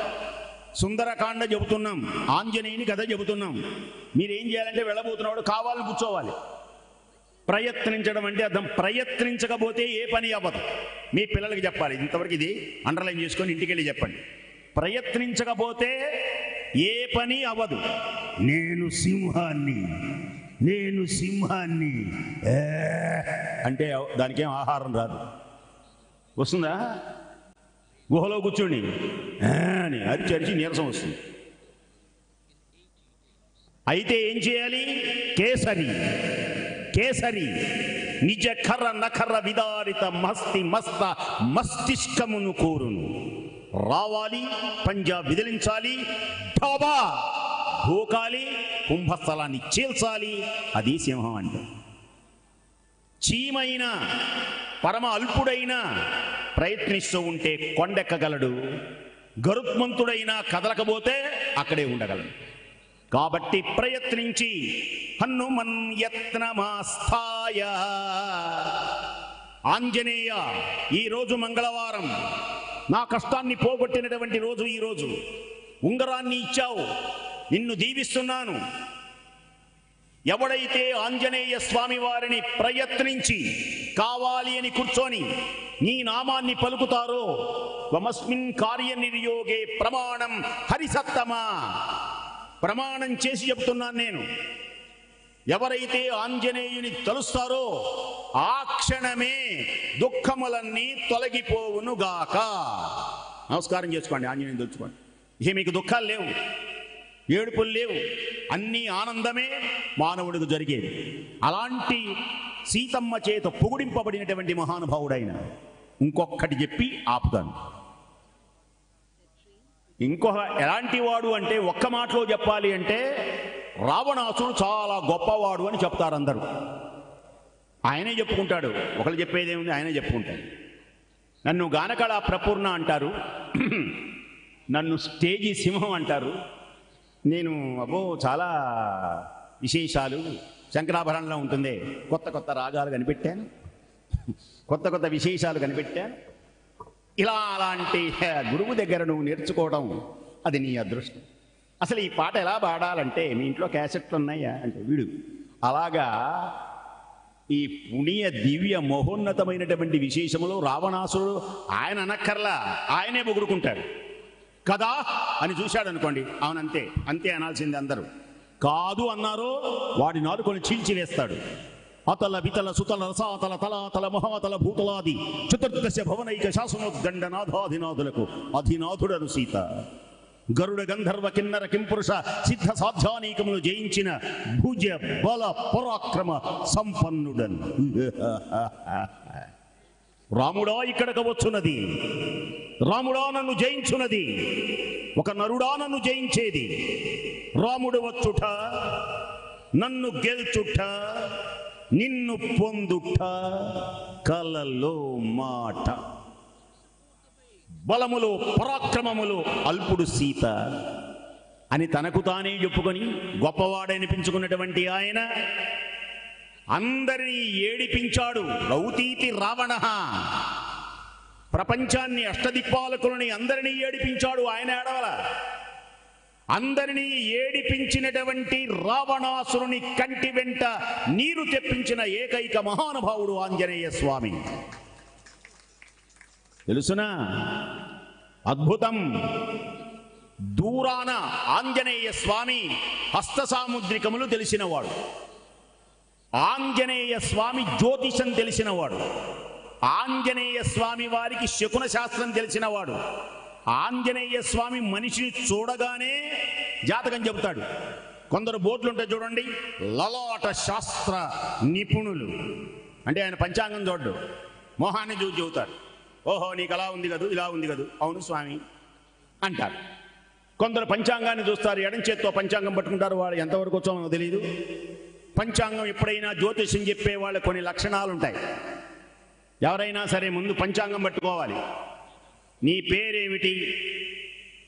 సుందరకాండ చెబుతున్నాం, ఆంజనేయుని కథ చెబుతున్నాం. మీరేం చేయాలంటే వెళ్ళబోతున్నవాడు కావాలని కూర్చోవాలి. ప్రయత్నించడం అంటే అర్థం ప్రయత్నించకపోతే ఏ పని అవ్వదు. మీ పిల్లలకి చెప్పాలి, ఇంతవరకు ఇది అండర్లైన్ చేసుకొని ఇంటికి వెళ్ళి చెప్పండి. ప్రయత్నించకపోతే ఏ పని అవ్వదు. నేను సింహాన్ని, నేను సింహాన్ని అంటే దానికేం ఆహారం రాదు. వస్తుందా? గుహలో కూర్చోండి అని అరిచి నీరసం వస్తుంది. అయితే ఏం చేయాలి? కేసరి, కేసరి నిజ ఖర నఖర విదారిత మస్తి మస్త మస్తిష్కమును కోరును. రావాలి, పంజా విదిలించాలి, ఢోబా ఢోకాలి, కుంభస్థలాన్ని చీల్చాలి. అది సింహం అంటే. చీమైన పరమ అల్పుడైనా ప్రయత్నిస్తూ ఉంటే కొండెక్కగలడు. గరుత్మంతుడైనా కదలకపోతే అక్కడే ఉండగలడు. కాబట్టి ప్రయత్నించి హనుమన్ యత్నమాస్థాయ. ఆంజనేయ, ఈరోజు మంగళవారం, నా కష్టాన్ని పోగొట్టినటువంటి రోజు ఈరోజు. ఉంగరాన్ని ఇచ్చావు, నిన్ను దీవిస్తున్నాను. ఎవడైతే ఆంజనేయ స్వామి వారిని ప్రయత్నించి కావాలి అని కూర్చొని నీ నామాన్ని పలుకుతారో, త్వమస్మిన్ కార్య నిర్యోగే ప్రమాణం హరిసత్తమా, ప్రమాణం చేసి చెప్తున్నాను నేను. ఎవరైతే ఆంజనేయుని తలుస్తారో ఆ క్షణమే దుఃఖములన్నీ తొలగిపోవునుగాక. నమస్కారం చేసుకోండి, ఆంజనేయుని తలుచుకోండి. ఇక మీకు దుఃఖాలు లేవు, ఏడుపులు లేవు, అన్నీ ఆనందమే మానవుడికి జరిగేది. అలాంటి సీతమ్మ చేత పొగిడింపబడినటువంటి మహానుభావుడైన ఇంకొక్కటి చెప్పి ఆపుతాను. ఇంకొక ఎలాంటి వాడు అంటే, ఒక్క మాటలో చెప్పాలి అంటే, రావణాసుడు చాలా గొప్పవాడు అని చెప్తారు అందరూ. ఆయనే చెప్పుకుంటాడు, ఒకళ్ళు చెప్పేదేముంది, ఆయనే చెప్పుకుంటాడు. నన్ను గానకళ ప్రపూర్ణ అంటారు, నన్ను స్టేజీ సింహం అంటారు. నేను చాలా విశేషాలు, శంకరాభరణంలో ఉంటుంది, కొత్త కొత్త రాగాలు కనిపెట్టాను, కొత్త కొత్త విశేషాలు కనిపెట్టాను. ఇలా అలాంటి గురువు దగ్గర నువ్వు నేర్చుకోవడం అది నీ అదృష్టం. అసలు ఈ పాట ఎలా పాడాలంటే, మీ ఇంట్లో క్యాసెట్లు ఉన్నాయా అంటే వీడు అలాగా ఈ పుణ్య దివ్య మహోన్నతమైనటువంటి విశేషములు రావణాసురుడు ఆయన అనక్కర్లా, ఆయనే పొగుడుకుంటాడు కదా అని చూశాడు అనుకోండి, అవునంతే అంతే అనాల్సింది అందరూ. కాదు అన్నారో వాడి నాలుకను చీల్చివేస్తాడు. అతల వితల సుతల రసాతల తలాతల మహాతల భూతలాది చతుర్దశ భవనైక శాసనోద్గండనాథాధినాథులకు అధినాథుడను సీత. గరుడ గంధర్వ కిన్నర కింపురుష సిద్ధ సాధ్యానీకములు జయించిన భుజ బల పరాక్రమ సంపన్నుడన్. రాముడా ఇక్కడకు వచ్చున్నది, రాముడా నన్ను జయించున్నది, ఒక నరుడా నన్ను జయించేది. రాముడు వచ్చుట, నన్ను గెల్చుట, నిన్ను పొందుట కలలో మాట. బలములు పరాక్రమములు అల్పుడు సీత అని తనకు తానే చెప్పుకొని గొప్పవాడనిపించుకున్నటువంటి ఆయన అందరినీ ఏడిపించాడు. రౌతీతి రావణ, ప్రపంచాన్ని అష్టదిక్పాలకులని అందరినీ ఏడిపించాడు. ఆయన ఏడవల. అందరినీ ఏడిపించినటువంటి రావణాసురుని కంటి వెంట నీరు తెప్పించిన ఏకైక మహానుభావుడు ఆంజనేయ స్వామి. తెలుసునా? అద్భుతం. దూరాన ఆంజనేయ స్వామి హస్త సాముద్రికములు తెలిసినవాడు, ఆంజనేయ స్వామి జ్యోతిషం తెలిసినవాడు, ఆంజనేయ స్వామి వారికి శకున శాస్త్రం తెలిసినవాడు. ఆంజనేయ స్వామి మనిషిని చూడగానే జాతకం చెబుతాడు. కొందరు బోట్లు ఉంటాయి చూడండి, లలాట శాస్త్ర నిపుణులు. అంటే ఆయన పంచాంగం చూడ్డు, మొహాన్ని చూసి చెబుతాడు. ఓహో నీకు అలా ఉంది కదూ, ఇలా ఉంది కదూ, అవును స్వామి అంటారు. కొందరు పంచాంగాన్ని చూస్తారు, ఎడం చేత్తో పంచాంగం పట్టుకుంటారు. వాళ్ళు ఎంతవరకు వచ్చో మనకు తెలియదు. పంచాంగం ఎప్పుడైనా జ్యోతిష్యం చెప్పే వాళ్ళ కొన్ని లక్షణాలు ఉంటాయి. ఎవరైనా సరే ముందు పంచాంగం పట్టుకోవాలి. నీ పేరేమిటి,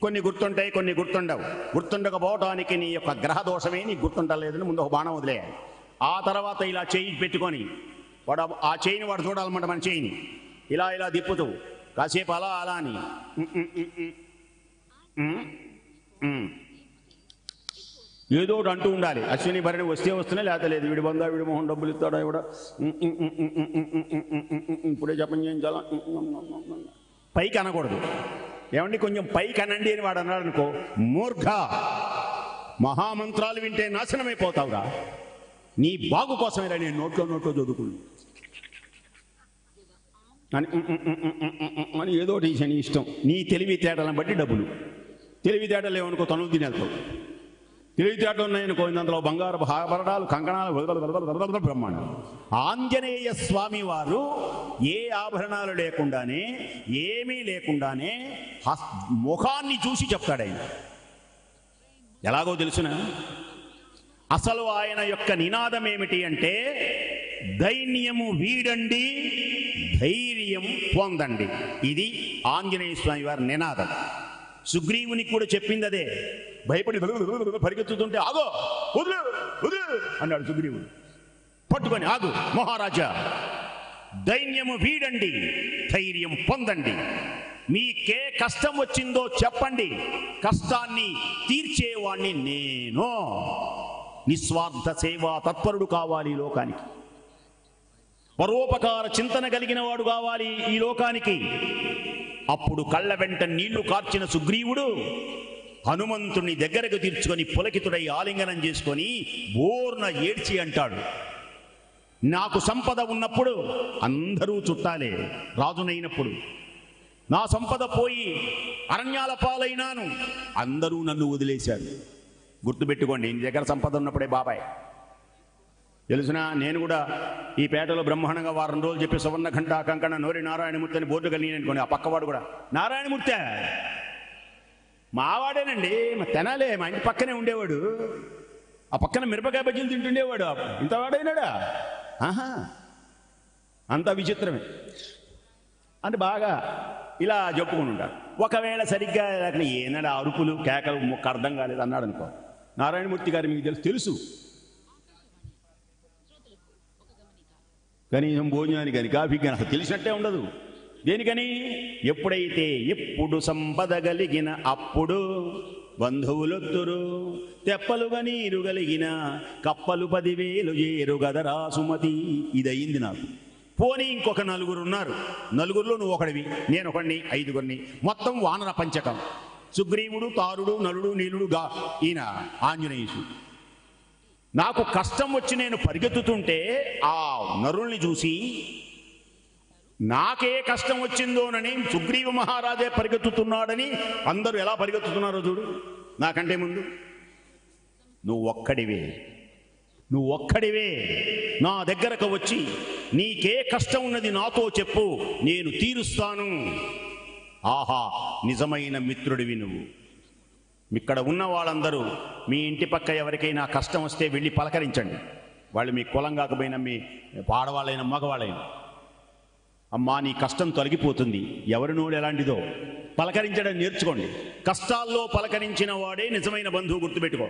కొన్ని గుర్తుంటాయి, కొన్ని గుర్తుండవు. గుర్తుండకపోవటానికి నీ యొక్క గ్రహ దోషమే నీకు గుర్తుండలేదని ముందు ఒక బాణం వదిలేయాలి. ఆ తర్వాత ఇలా చేయి పెట్టుకొని వాడు ఆ చేయిని వాడు చూడాలన్నమాట. మన చేయిని ఇలా ఇలా తిప్పుతూ కాసేపు అలా అలా అని ఏదో ఒకటి అంటూ ఉండాలి. అశ్విని భరణి వస్తే వస్తున్నా, లేకపోతే లేదు. వీడి బందా వీడి మొహం డబ్బులు ఇస్తాడా కూడా ఇప్పుడే జపం చేయించాలా, పైకి అనకూడదు. ఏమండి కొంచెం పైకి అనండి అని వాడు అన్నాడు అనుకో, మూర్ఖ, మహామంత్రాలు వింటే నాశనమైపోతావురా, నీ బాగు కోసమేరా నేను నోట్లో చదువుకుని అని ఏదో నీ ఇష్టం. నీ తెలివితేటలను బట్టి డబ్బులు. తెలివితేటలు ఏమనుకో తనులు తినేస్తావు. తెలివితేటలు ఉన్నాయనుకో అందులో బంగారు ఆభరణాలు, కంకణాలు, బ్రహ్మాండం. ఆంజనేయ స్వామి వారు ఏ ఆభరణాలు లేకుండానే, ఏమీ లేకుండానే ముఖాన్ని చూసి చెప్తాడు. ఆయన ఎలాగో తెలుసునా? అసలు ఆయన యొక్క నినాదం ఏమిటి అంటే, దైన్యము వీడండి, ధైర్యం పొందండి. ఇది ఆంజనేయ స్వామి వారి నినాదం. సుగ్రీవునికి కూడా చెప్పింది అదే. భయపడి పరిగెత్తుతుంటే ఆగో, వదిలే వదిలే అన్నాడు సుగ్రీవుడు. పట్టుకొని ఆగు మహారాజా, దైన్యము వీడండి, ధైర్యం పొందండి. మీకే కష్టం వచ్చిందో చెప్పండి, కష్టాన్ని తీర్చేవాణ్ణి నేను. నిస్వార్థ సేవా తత్పరుడు కావాలి ఈ లోకానికి. పరోపకార చింతన కలిగిన వాడు కావాలి ఈ లోకానికి. అప్పుడు కళ్ళ వెంట నీళ్లు కార్చిన సుగ్రీవుడు హనుమంతుని దగ్గరకు తీర్చుకొని పులకితుడై ఆలింగనం చేసుకొని బోర్న ఏడ్చి అంటాడు, నాకు సంపద ఉన్నప్పుడు అందరూ చుట్టాలే, రాజునైనప్పుడు నా సంపద పోయి అరణ్యాల పాలైనాను, అందరూ నన్ను వదిలేశారు. గుర్తుపెట్టుకోండి, నీ దగ్గర సంపద ఉన్నప్పుడే బాబాయ్. తెలుసునా? నేను కూడా ఈ పేటలో బ్రహ్మాండంగా వారం రోజులు చెప్పి సువర్ణ ఘంట కంకణ నోరి నారాయణమూర్తి అని బోర్డు కలిగి అనుకోండి. ఆ పక్కవాడు కూడా నారాయణమూర్తి మావాడేనండి, మా తెనాలే, మా ఇంటి పక్కనే ఉండేవాడు, ఆ పక్కన మిరపకాయ బజ్జీలు తింటుండేవాడు, ఇంత వాడైనాడా? ఆహా, అంత విచిత్రమే అంటే బాగా ఇలా చెప్పుకుని ఉంటారు. ఒకవేళ సరిగ్గా ఏనాడు అరుపులు కేకలు మొక్క అర్థం కాలేదు అన్నాడు అనుకో, నారాయణమూర్తి గారు మీకు తెలుసు కనీసం భోజనానికి కానీ కాఫీకి కానీ అసలు తెలిసినట్టే ఉండదు. దేనికని? ఎప్పుడైతే ఎప్పుడు సంపద కలిగిన అప్పుడు బంధువులొత్తురు, తెప్పలుగా నీరు కలిగిన కప్పలు 10,000 ఏరు గదరా సుమతి. ఇది అయింది నాకు. పోనీ ఇంకొక 4 ఉన్నారు, 4లో నువ్వు ఒకడివి, నేను ఒకడిని, 5గురిని, మొత్తం వానర పంచకం. సుగ్రీవుడు, తారుడు, నలుడు, నీలుడుగా ఈయన ఆంజనేయుడు. నాకు కష్టం వచ్చి నేను పరిగెత్తుతుంటే ఆ నరుల్ని చూసి నాకే కష్టం వచ్చిందోనని సుగ్రీవ మహారాజే పరిగెత్తుతున్నాడని అందరూ ఎలా పరిగెత్తుతున్నారో చూడు. నాకంటే ముందు నువ్వు ఒక్కడివే నా దగ్గరకు వచ్చి నీకే కష్టం ఉన్నది నాతో చెప్పు, నేను తీరుస్తాను. ఆహా, నిజమైన మిత్రుడివి నువ్వు. ఇక్కడ ఉన్న వాళ్ళందరూ మీ ఇంటి పక్క ఎవరికైనా కష్టం వస్తే వెళ్ళి పలకరించండి. వాళ్ళు మీ కులం కాకపోయినా, మీ ఆడవాళ్ళైనా మగవాళ్ళైనా, అమ్మా నీ కష్టం తొలగిపోతుంది. ఎవరి నోడు ఎలాంటిదో పలకరించడం నేర్చుకోండి. కష్టాల్లో పలకరించిన వాడే నిజమైన బంధువు, గుర్తుపెట్టుకో.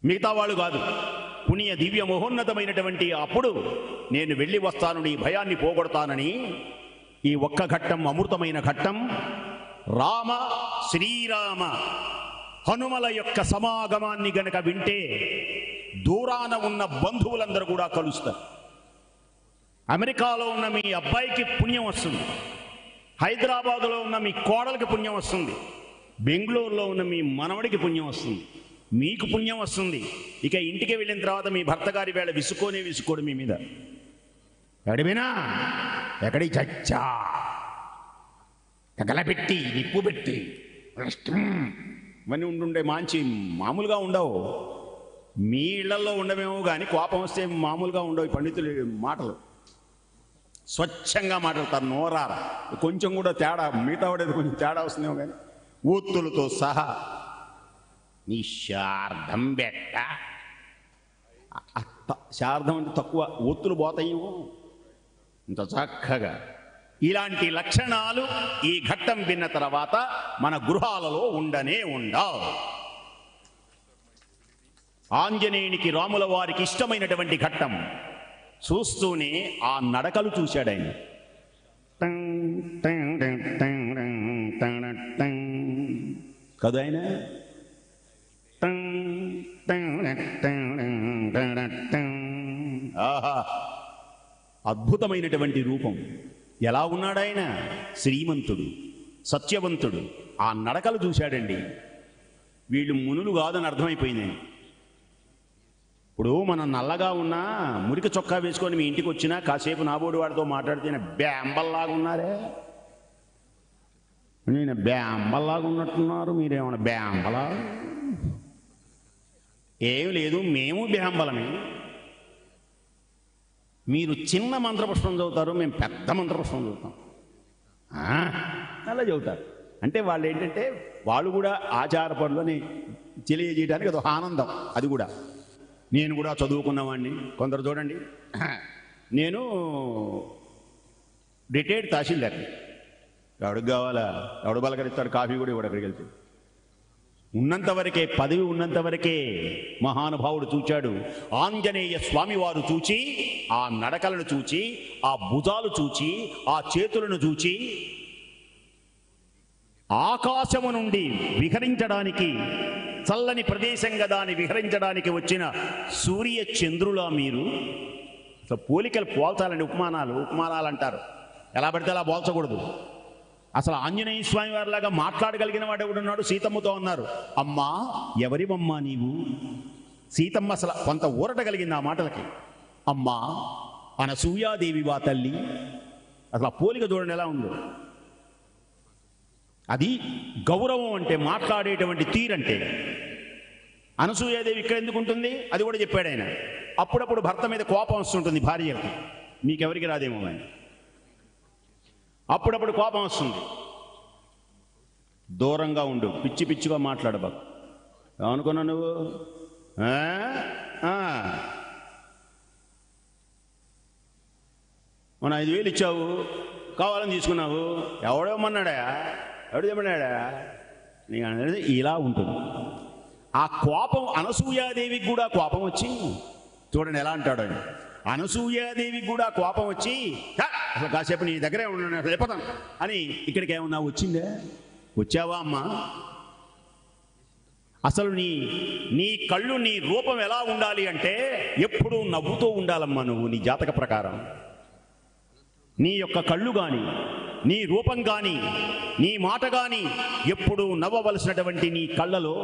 మిగతా వాళ్ళు కాదు. పుణ్య దివ్య మహోన్నతమైనటువంటి అప్పుడు నేను వెళ్ళి వస్తాను, నీ భయాన్ని పోగొడతానని. ఈ ఒక్క ఘట్టం అమృతమైన ఘట్టం. రామ, శ్రీరామ, హనుమల యొక్క సమాగమాన్ని గనక వింటే దూరాన ఉన్న బంధువులందరూ కూడా కలుస్తారు. అమెరికాలో ఉన్న మీ అబ్బాయికి పుణ్యం వస్తుంది, హైదరాబాదులో ఉన్న మీ కోడలికి పుణ్యం వస్తుంది, బెంగళూరులో ఉన్న మీ మనవడికి పుణ్యం వస్తుంది, మీకు పుణ్యం వస్తుంది. ఇక ఇంటికి వెళ్ళిన తర్వాత మీ భర్త గారి వేళ విసుకోడు మీ మీద. ఎడివినా ఎక్కడి చచ్చా తగలబెట్టి నిప్పు పెట్టి ఇవన్నీ ఉండుండే మంచి మామూలుగా ఉండవు. మీ ఇళ్లలో ఉండమేమో కానీ కోపం వస్తే మామూలుగా ఉండవు. ఈ పండితులు మాటలు స్వచ్ఛంగా మాట్లాడతారు, నోరారా. కొంచెం కూడా తేడా, మిగతా వాడేది కొంచెం తేడా వస్తుందేమో కానీ ఊత్తులతో సహా నీ శార్ధం బెట్ట. శార్ధం అంటే తక్కువ, ఒత్తులు పోతాయేమో ఇంత చక్కగా. ఇలాంటి లక్షణాలు ఈ ఘట్టం విన్న తర్వాత మన గృహాలలో ఉండనే ఉండవు. ఆంజనేయునికి రాముల వారికి ఇష్టమైనటువంటి ఘట్టం. చూస్తూనే ఆ నడకలు చూశాడు ఆయన. కదా ఆయన ఆహా, అద్భుతమైనటువంటి రూపం. ఎలా ఉన్నాడు ఆయన? శ్రీమంతుడు, సత్యవంతుడు. ఆ నడకలు చూశాడండి. వీళ్ళు మునులు కాదని అర్థమైపోయింది. ఇప్పుడు మనం నల్లగా ఉన్నా, మురికి చొక్కా వేసుకొని మీ ఇంటికి వచ్చినా కాసేపు నాబోడు వాడితో మాట్లాడితే బ్యాంబల్లాగా ఉన్నారే, నేను బ్యాంబల్లాగా ఉన్నట్టున్నారు, మీరేమన్నా బ్యాంబలా? ఏం లేదు, మేము బ్యాంబలమే. మీరు చిన్న మంత్రపుష్పం చదువుతారు, మేము పెద్ద మంత్రపుష్పం చదువుతాం అలా చదువుతారు. అంటే వాళ్ళు ఏంటంటే వాళ్ళు కూడా ఆచార పనులని తెలియజేయడానికి అదొక ఆనందం. అది కూడా నేను కూడా చదువుకున్నవాడిని. కొందరు చూడండి, నేను రిటైర్డ్ తహసీల్దార్. ఎవడికి కావాలా? ఎవడు బలకరిస్తాడు? కాఫీ కూడా ఇవ్వడు అక్కడికి వెళ్తే. ఉన్నంతవరకే, పదవి ఉన్నంతవరకే మహానుభావుడు చూచాడు. ఆంజనేయ స్వామి వారు చూచి, ఆ నడకలను చూచి, ఆ భుజాలు చూచి, ఆ చేతులను చూచి, ఆకాశము నుండి విహరించడానికి, చల్లని ప్రదేశంగా దాన్ని విహరించడానికి వచ్చిన సూర్య చంద్రులా మీరు. పోలికలు పోల్చాలండి. ఉపమానాలు అంటారు. ఎలా పడితే అలా పోల్చకూడదు. అసలు ఆంజనేయ స్వామి వారిలాగా మాట్లాడగలిగిన వాడు ఎవడున్నాడు? సీతమ్మతో అన్నారు, అమ్మా ఎవరివమ్మా నీవు? సీతమ్మ అసలు కొంత ఊరట కలిగింది ఆ మాటలకి. అమ్మా అనసూయాదేవి వా తల్లి. అసలు ఆ పోలిక చూడండి ఎలా ఉందో. అది గౌరవం అంటే, మాట్లాడేటువంటి తీరంటే. అనసూయాదేవి ఇక్కడ ఎందుకు ఉంటుంది అది కూడా చెప్పాడు ఆయన. అప్పుడప్పుడు భర్త మీద కోపం వస్తుంటుంది భార్యకి. మీకెవరికి రాదేమో ఆయన. అప్పుడప్పుడు కోపం వస్తుంది. దూరంగా ఉండు, పిచ్చి పిచ్చిగా మాట్లాడబాకు. ఏమనుకున్నావు నువ్వు? మన 5,000 ఇచ్చావు, కావాలని తీసుకున్నావు. ఎవడేమన్నాడా? ఎవడు చెప్పన్నాడా? నీకు అనేది ఇలా ఉంటుంది. ఆ కోపం అనసూయాదేవికి కూడా కోపం వచ్చి, చూడండి ఎలా అంటాడు ఆయన. అనసూయాదేవికి కూడా కోపం వచ్చి, అసలు కాసేపు నీ దగ్గరే ఉన్నాను, వెళ్ళిపోతాను అని ఇక్కడికి ఏమన్నా వచ్చిందే? వచ్చావా అమ్మా? అసలు నీ కళ్ళు, నీ రూపం ఎలా ఉండాలి అంటే ఎప్పుడూ నవ్వుతూ ఉండాలమ్మా నువ్వు. నీ జాతక ప్రకారం నీ యొక్క కళ్ళు కానీ, నీ రూపం కానీ, నీ మాట కానీ ఎప్పుడూ నవ్వవలసినటువంటి నీ కళ్ళలో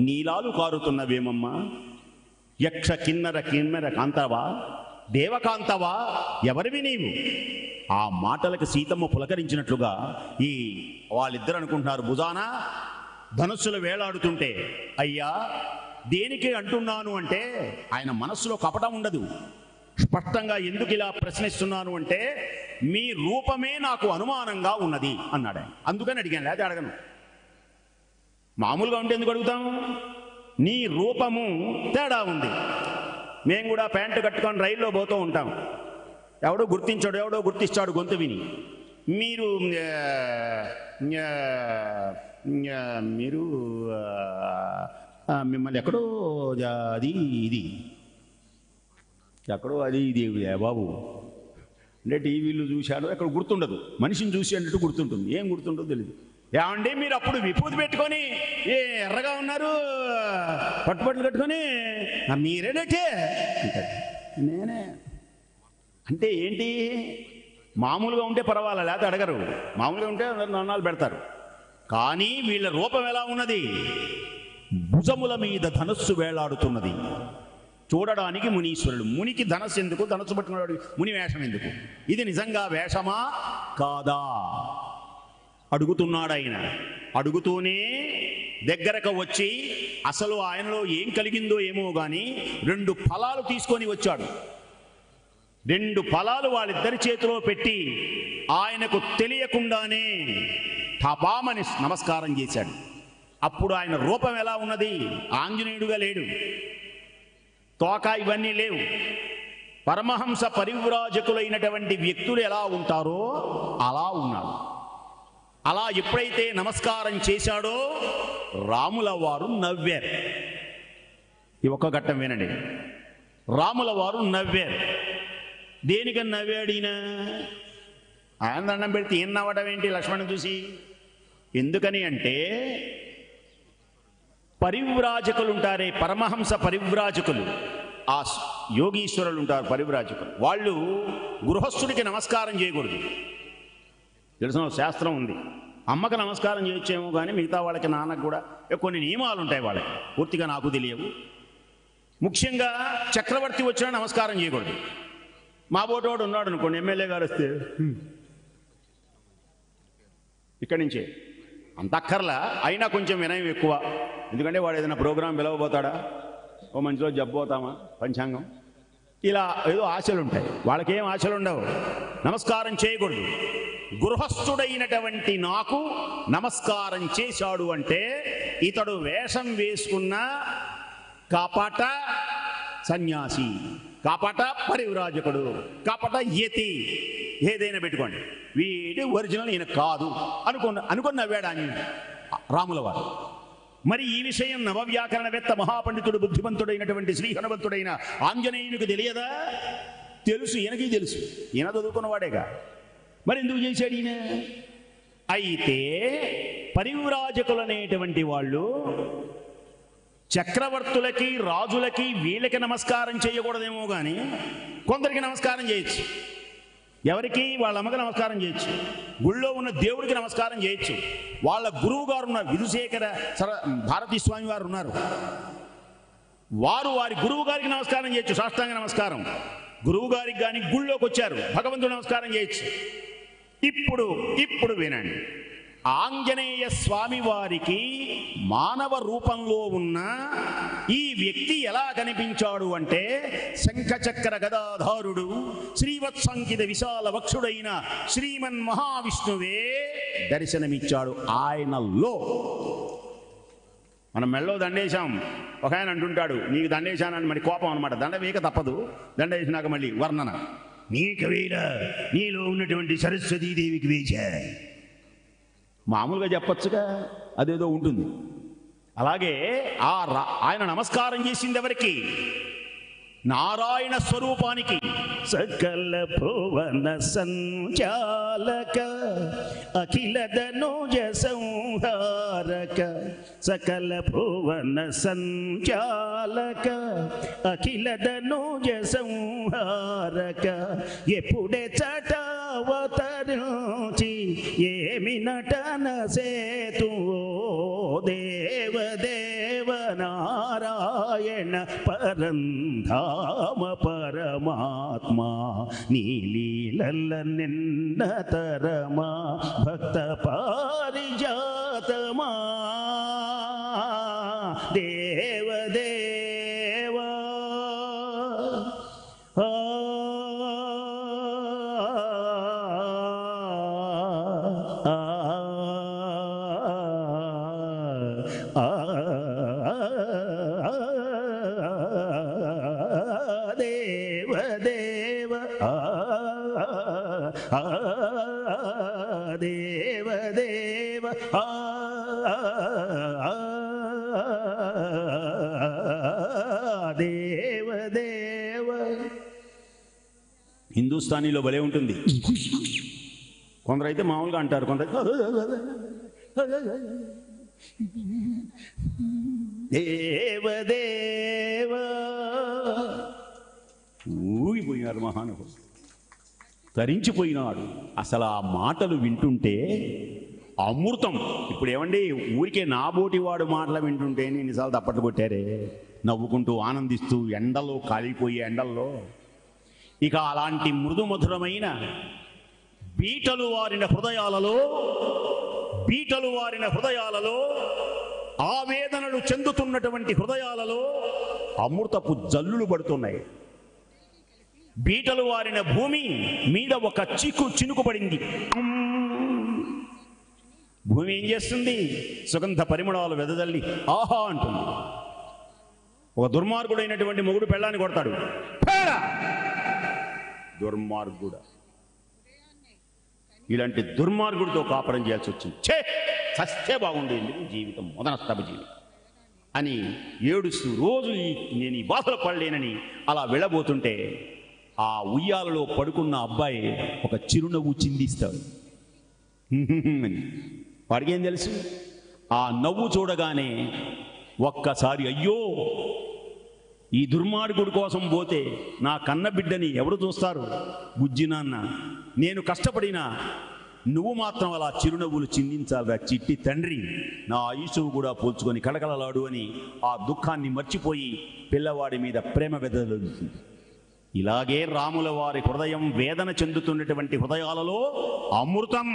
నీలాలు కారుతున్నవేమమ్మా? యక్ష కిన్నర కాంతవా, దేవకాంతవా, ఎవరివి నీవు? ఆ మాటలకు సీతమ్మ పులకరించినట్లుగా ఈ వాళ్ళిద్దరు అనుకుంటున్నారు. భుజాన ధనుస్సులు వేలాడుతుంటే, అయ్యా దేనికి అంటున్నాను అంటే, ఆయన మనస్సులో కపటం ఉండదు. స్పష్టంగా ఎందుకు ఇలా ప్రశ్నిస్తున్నాను అంటే, మీ రూపమే నాకు అనుమానంగా ఉన్నది అన్నాడు ఆయన. అందుకని అడిగాను, లేకపోతే అడగను. మామూలుగా ఉంటే ఎందుకు అడుగుతాము? నీ రూపము తేడా ఉంది. మేము కూడా ప్యాంటు కట్టుకొని రైల్లో పోతూ ఉంటాం. ఎవడో గుర్తించాడు, ఎవడో గుర్తిస్తాడు గొంతు విని. మీరు మిమ్మల్ని ఎక్కడో అది ఇది ఎక్కడో అది ఇది బాబు అంటే టీవీలు చూశాడు, ఎక్కడ గుర్తుండదు. మనిషిని చూసి అన్నట్టు గుర్తుంటుంది. ఏం గుర్తుంటుందో తెలియదు. ఏమండి మీరు అప్పుడు విభూతి పెట్టుకొని ఎర్రగా ఉన్నారు, పట్టుబట్టలు కట్టుకొని, మీరేనట్టే నేనే అంటే ఏంటి? మామూలుగా ఉంటే పర్వాలా, లేకపోతే అడగరు. మామూలుగా ఉంటే నాణాలు పెడతారు. కానీ వీళ్ళ రూపం ఎలా ఉన్నది? భుజముల మీద ధనస్సు వేలాడుతున్నది. చూడడానికి మునీశ్వరుడు. మునికి ధనస్సు ఎందుకు? ధనస్సు పట్టుకున్నాడు ముని వేషం ఎందుకు? ఇది నిజంగా వేషమా కాదా అడుగుతున్నాడు ఆయన. అడుగుతూనే దగ్గరకు వచ్చి అసలు ఆయనలో ఏం కలిగిందో ఏమో కానీ 2 ఫలాలు తీసుకొని వచ్చాడు. 2 ఫలాలు వాళ్ళిద్దరి చేతిలో పెట్టి ఆయనకు తెలియకుండానే తపామని నమస్కారం చేశాడు. అప్పుడు ఆయన రూపం ఎలా ఉన్నది? ఆంజనేయుడుగా లేడు, తోక ఇవన్నీ లేవు. పరమహంస పరివ్రాజకులైనటువంటి వ్యక్తులు ఎలా ఉంటారో అలా ఉన్నాడు. అలా ఎప్పుడైతే నమస్కారం చేశాడో రాముల వారు నవ్వారు. ఈ ఒక్క ఘట్టం వినండి. రాముల వారు నవ్వారు. దేనికని నవ్వాడు ఈయన? ఆయన దండం పెడితే ఈయన నవ్వడం ఏంటి లక్ష్మణుని చూసి? ఎందుకని అంటే పరివ్రాజకులు ఉంటారే, పరమహంస పరివ్రాజకులు, ఆ యోగీశ్వరులు ఉంటారు పరివ్రాజకులు. వాళ్ళు గృహస్థుడికి నమస్కారం చేయకూడదు. తెలిసిన శాస్త్రం ఉంది. అమ్మకు నమస్కారం చేయొచ్చేమో కానీ మిగతా వాళ్ళకి, నాన్నకు కూడా కొన్ని నియమాలు ఉంటాయి వాళ్ళకి, పూర్తిగా నాకు తెలియవు. ముఖ్యంగా చక్రవర్తి వచ్చినా నమస్కారం చేయకూడదు. మా బోటోడు ఉన్నాడు అనుకోండి, ఎమ్మెల్యే గారు వస్తే ఇక్కడి నుంచే అంత అక్కర్లా, అయినా కొంచెం వినయం ఎక్కువ. ఎందుకంటే వాడు ఏదైనా ప్రోగ్రాం పిలవబోతాడా, ఓ మంచిలో జబ్బోతామా, పంచాంగం, ఇలా ఏదో ఆశలు ఉంటాయి. వాళ్ళకేం ఆశలు ఉండవు. నమస్కారం చేయకూడదు. గృహస్థుడైనటువంటి నాకు నమస్కారం చేశాడు అంటే ఇతడు వేషం వేసుకున్న కపట సన్యాసి, కపట పరివ్రాజకుడు, కపట యతి, ఏదైనా పెట్టుకోండి, వీడి ఒరిజినల్ ఈయన కాదు అనుకుని నవ్వాడు ఆంజనేయుడు రాముల వారు. మరి ఈ విషయం నవవ్యాకరణవేత్త మహాపండితుడు బుద్ధిమంతుడైనటువంటి శ్రీ హనుమంతుడైన ఆంజనేయునికి తెలియదా? తెలుసు, ఈయనకి తెలుసు. ఈయన చదువుకున్నవాడేగా. మరి ఎందుకు చేశాడు ఈయన? అయితే పరివ్రాజకులు అనేటువంటి వాళ్ళు చక్రవర్తులకి, రాజులకి, వీళ్ళకి నమస్కారం చేయకూడదేమో కానీ కొందరికి నమస్కారం చేయొచ్చు. ఎవరికి? వాళ్ళ అమ్మకి నమస్కారం చేయొచ్చు. గుళ్ళో ఉన్న దేవుడికి నమస్కారం చేయొచ్చు. వాళ్ళ గురువు గారు ఉన్నారు, విధుశేఖర భారతీ స్వామి వారు ఉన్నారు, వారు వారి గురువు గారికి నమస్కారం చేయొచ్చు, సాష్టాంగ నమస్కారం. గురువు గారికి కానీ గుళ్ళోకి వచ్చారు, భగవంతుడు నమస్కారం చేయొచ్చు. ఇప్పుడు వినండి. ఆంజనేయ స్వామి వారికి మానవ రూపంలో ఉన్న ఈ వ్యక్తి ఎలా కనిపించాడు అంటే శంఖచక్ర గదాధారుడు, శ్రీవత్సంకిత విశాల వక్షుడైన శ్రీమన్ మహావిష్ణువే దర్శనమిచ్చాడు ఆయనలో. మనం మెళ్ళో దండేశాం. ఒక ఆయన అంటుంటాడు, నీకు దండేశానని మరి కోపం అనమాట. దండ వేయక తప్పదు. దండ వేసినాక మళ్ళీ వర్ణన, నీకు వేయరా, నీలో ఉన్నటువంటి సరస్వతీదేవికి వేచా. మామూలుగా చెప్పచ్చుగా, అదేదో ఉంటుంది. అలాగే ఆయన నమస్కారం చేసింది ఎవరికి? నారాయణ స్వరూపానికి. సకల భువన సంచాలక అఖిల ధనుజ సంహారక, సకల భువన సంచాలక అఖిల ధనుజ సంహారక, ఎప్పుడే చటావతరించి ఏమి నటన సేతు దేవదేవ నారాయణ పరంధామ పరమాత్మా, నీలీలల్ల నిన్నతరమా భక్త పారిజాతమా దేవదేవా. దేవదేవ దేవదేవ. హిందుస్థానీలో భలే ఉంటుంది. కొందరైతే మామూలుగా అంటారు, కొందరు దేవదేవ. ఊగిపోయినారు మహానుభావుడు, తరించిపోయినాడు. అసలు ఆ మాటలు వింటుంటే అమృతం. ఇప్పుడు ఏమండి, ఊరికే నాబోటి వాడు మాటలు వింటుంటే ఎన్నిసార్లు తప్పట్లు కొట్టారే, నవ్వుకుంటూ ఆనందిస్తూ ఎండలో కాలిపోయే ఎండల్లో. ఇక అలాంటి మృదు మధురమైన బీటలు వారిన హృదయాలలో ఆవేదనలు చెందుతున్నటువంటి హృదయాలలో అమృతపు జల్లులు పడుతున్నాయి. బీటలు వారిన భూమి మీద ఒక చినుకు పడింది. భూమి ఏం చేస్తుంది? సుగంధ పరిమళాలు వెదజల్లి ఆహా అంటుంది. ఒక దుర్మార్గుడైనటువంటి మొగుడు పెళ్ళాన్ని కొడతాడు. దుర్మార్గుడు, ఇలాంటి దుర్మార్గుడితో కాపురం చేయాల్సి వచ్చింది. సస్తే బాగుండేది జీవితం, మొదనస్తమ జీవితం అని ఏడుస్తూ రోజు నేను ఈ బాధలు పడలేనని అలా వెళ్ళబోతుంటే ఆ ఉయ్యాలలో పడుకున్న అబ్బాయి ఒక చిరునవ్వు చిందిస్తాడు. అని వాడికేం తెలుసు? ఆ నవ్వు చూడగానే ఒక్కసారి అయ్యో, ఈ దుర్మార్గుడి కోసం పోతే నా కన్న బిడ్డని ఎవరు చూస్తారు? బుజ్జి నాన్న, నేను కష్టపడినా నువ్వు మాత్రం అలా చిరునవ్వులు చిందించాలిరా చిట్టి తండ్రి, నా ఆయుష్ను కూడా పోల్చుకొని కళకళలాడు అని ఆ దుఃఖాన్ని మర్చిపోయి పిల్లవాడి మీద ప్రేమ వెదజల్లుతుంది. ఇలాగే రాముల వారి హృదయం వేదన చెందుతున్నటువంటి హృదయాలలో అమృతం.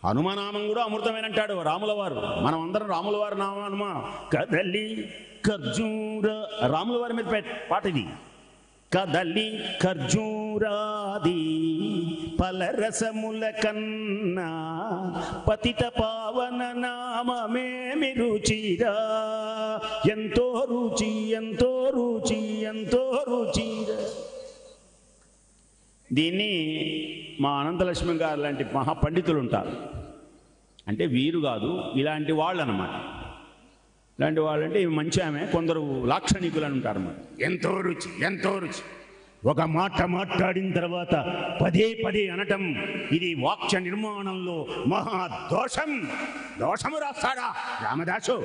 హనుమనామం కూడా అమృతమేనంటాడు రాముల వారు. మనం అందరం రాముల వారి నామా కదలి ఖర్జూర, రాముల వారి మీద పాట ఇది. కదలి ఖర్జూరాది ఫలరసముల కన్నా పతిత పావన నామమేమి రుచిరా, ఎంతో రుచి ఎంతో రుచి ఎంతో రుచిరా. దీన్ని మా అనంతలక్ష్మి గారు లాంటి మహాపండితులు ఉంటారు. అంటే వీరు కాదు, ఇలాంటి వాళ్ళు అన్నమాట. ఇలాంటి వాళ్ళు అంటే మంచి ఆమె, కొందరు లాక్షణికులు అని ఉంటారు అన్నమాట. ఎంతో రుచి ఎంతో రుచి, ఒక మాట మాట్లాడిన తర్వాత పదే పదే అనటం, ఇది వాక్య నిర్మాణంలో మహాదోషం. దోషము రాస్తాడా రామదాసు?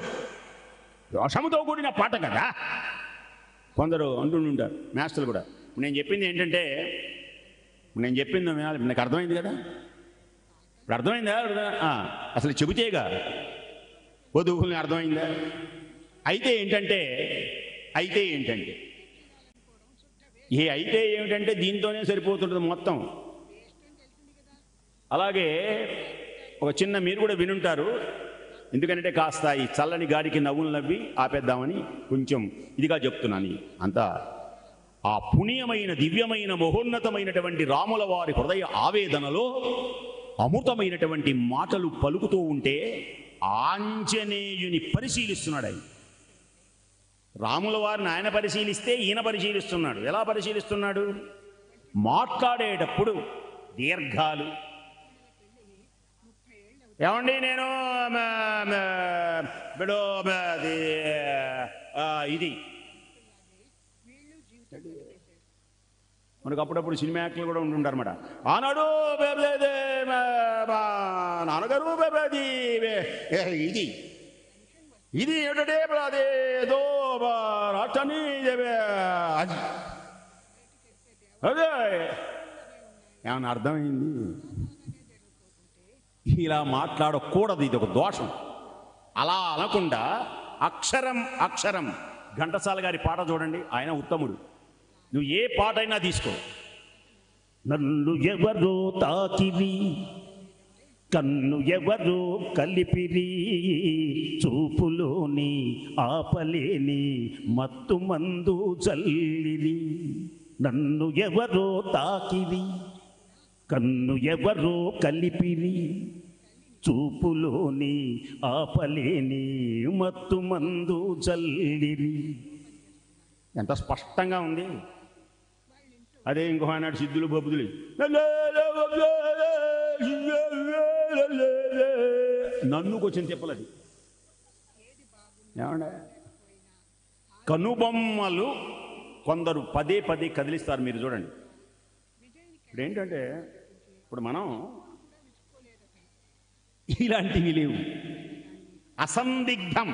దోషముతో కూడిన పాట కదా కొందరు అంటుంటారు, మాస్టర్లు కూడా. నేను చెప్పింది ఏంటంటే, నేను చెప్పింది నాకు అర్థమైంది కదా? ఇప్పుడు అర్థమైందా? అసలు చెబితేగా వధువుల్ని అర్థమైందా? అయితే ఏమిటంటే ఏమిటంటే దీంతోనే సరిపోతుంటుంది మొత్తం. అలాగే ఒక చిన్న మీరు కూడా వినుంటారు. ఎందుకంటే కాస్త ఈ చల్లని గాడికి నవ్వులు నవ్వి ఆపేద్దామని కొంచెం ఇదిగా చెప్తున్నాను. అంతా ఆ పుణ్యమైన దివ్యమైన మహోన్నతమైనటువంటి రాముల వారి హృదయ ఆవేదనలో అమృతమైనటువంటి మాటలు పలుకుతూ ఉంటే ఆంజనేయుని పరిశీలిస్తున్నాడు. ఆయన రాముల వారిని ఆయన పరిశీలిస్తే ఈయన పరిశీలిస్తున్నాడు. ఎలా పరిశీలిస్తున్నాడు? మాట్లాడేటప్పుడు దీర్ఘాలు. ఏమండి నేను ఇది మనకు అప్పుడప్పుడు సినిమా యాక్టర్లు కూడా ఉంటుంటారు అన్నమాట. ఆనాడు నాన్నగారు ఇది ఇది ఏంటంటే అదేదో రాష్ట్రాన్ని అదే ఏమన్నా అర్థమైంది? ఇలా మాట్లాడకూడదు, ఇది ఒక దోషం. అలా అనకుండా అక్షరం అక్షరం. ఘంటసాల గారి పాట చూడండి, ఆయన ఉత్తముడు. నువ్వు ఏ పాటైనా తీసుకో. నన్ను ఎవరో తాకిరి, కన్ను ఎవరో కలిపిరి, చూపులోని ఆపలేని మత్తు మందు చల్లిరి. నన్ను ఎవరో తాకిరి, కన్ను ఎవరో కలిపిరి, చూపులోని ఆపలేని మత్తు మందు చల్లిరి. ఎంత స్పష్టంగా ఉంది. అదే ఇంకో ఆనాడు సిద్ధులు బొబ్బుదులు నన్ను కొంచెం చెప్పలేదు. ఏమండే కనుబొమ్మలు కొందరు పదే పదే కదిలిస్తారు. మీరు చూడండి. ఇప్పుడు ఏంటంటే, ఇప్పుడు మనం ఇలాంటివి లేవు. అసందిగ్ధం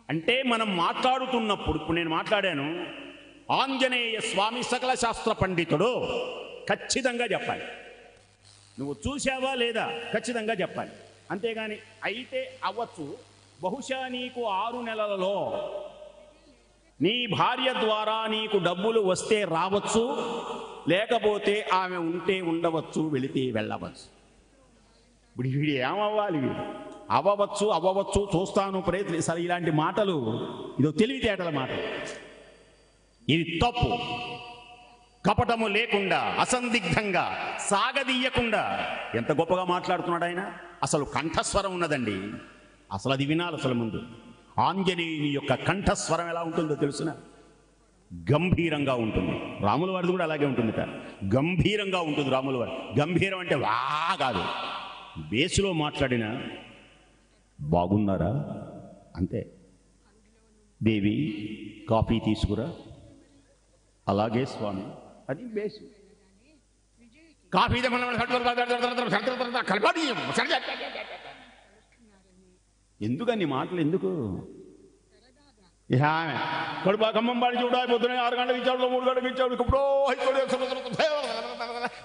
అంటే మనం మాట్లాడుతున్నప్పుడు, ఇప్పుడు నేను మాట్లాడాను, ఆంజనేయ స్వామి సకల శాస్త్ర పండితుడు, ఖచ్చితంగా చెప్పాలి. నువ్వు చూసావా లేదా ఖచ్చితంగా చెప్పాలి. అంతేగాని అయితే అవ్వచ్చు, బహుశా నీకు 6 నెలలలో నీ భార్య ద్వారా నీకు డబ్బులు వస్తే రావచ్చు, లేకపోతే ఆమె ఉంటే ఉండవచ్చు, వెళితే వెళ్ళవచ్చు. ఇప్పుడు వీడు ఏమవ్వాలి? అవ్వవచ్చు, చూస్తాను, ప్రయత్నిస్తాను, ఇలాంటి మాటలు ఇదో తెలివితేటల మాట. ఇది తప్పు. కపటము లేకుండా, అసందిగ్ధంగా, సాగదీయకుండా ఎంత గొప్పగా మాట్లాడుతున్నాడు ఆయన. అసలు కంఠస్వరం ఉన్నదండి, అసలు అది వినాలి. అసలు ముందు ఆంజనేయుని యొక్క కంఠస్వరం ఎలా ఉంటుందో తెలుసునా? గంభీరంగా ఉంటుంది. రాముల వారిది కూడా అలాగే ఉంటుంది, గంభీరంగా ఉంటుంది రాముల వారి. గంభీరం అంటే వా కాదు, బేసులో మాట్లాడిన బాగున్నారా అంతే. దేవి కాఫీ తీసుకురా, అలాగే స్వామి, అది బేసు. కాఫీ ఎందుకని మాటలు ఎందుకు? కడుపా ఖమ్మం పాడి చూడాలి, పొద్దున 6 గంటలకు ఇచ్చాడు, 3 గంటలకు ఇచ్చాడు, ఇప్పుడు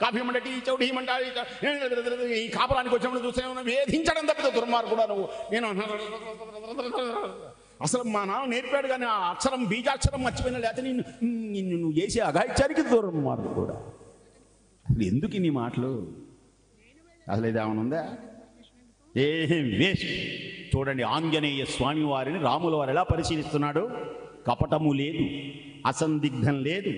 కాఫీ ఇమ్మంటే టీ ఇచ్చాడు, ఇమ్మంటే ఈ కాపురానికి వచ్చినప్పుడు చూస్తే వేధించడం తప్పితే దుర్మార్గుడా నువ్వు. నేను అసలు మా నాన్న నేర్పాడు కానీ ఆ అక్షరం బీజాక్షరం మర్చిపోయినా, లేకపోతే నిన్ను నువ్వు చేసే అఘాయిత్యానికి దుర్మార్గుడు కూడా. అసలు ఎందుకు ఇన్ని మాటలు? అసలు ఇది ఏమైనా ఉందా? ఏం వేస్ట్. చూడండి ఆంజనేయ స్వామి వారిని రాముల వారు ఎలా పరిశీలిస్తున్నాడు. కపటము లేదు, అసందిగ్ధం లేదు,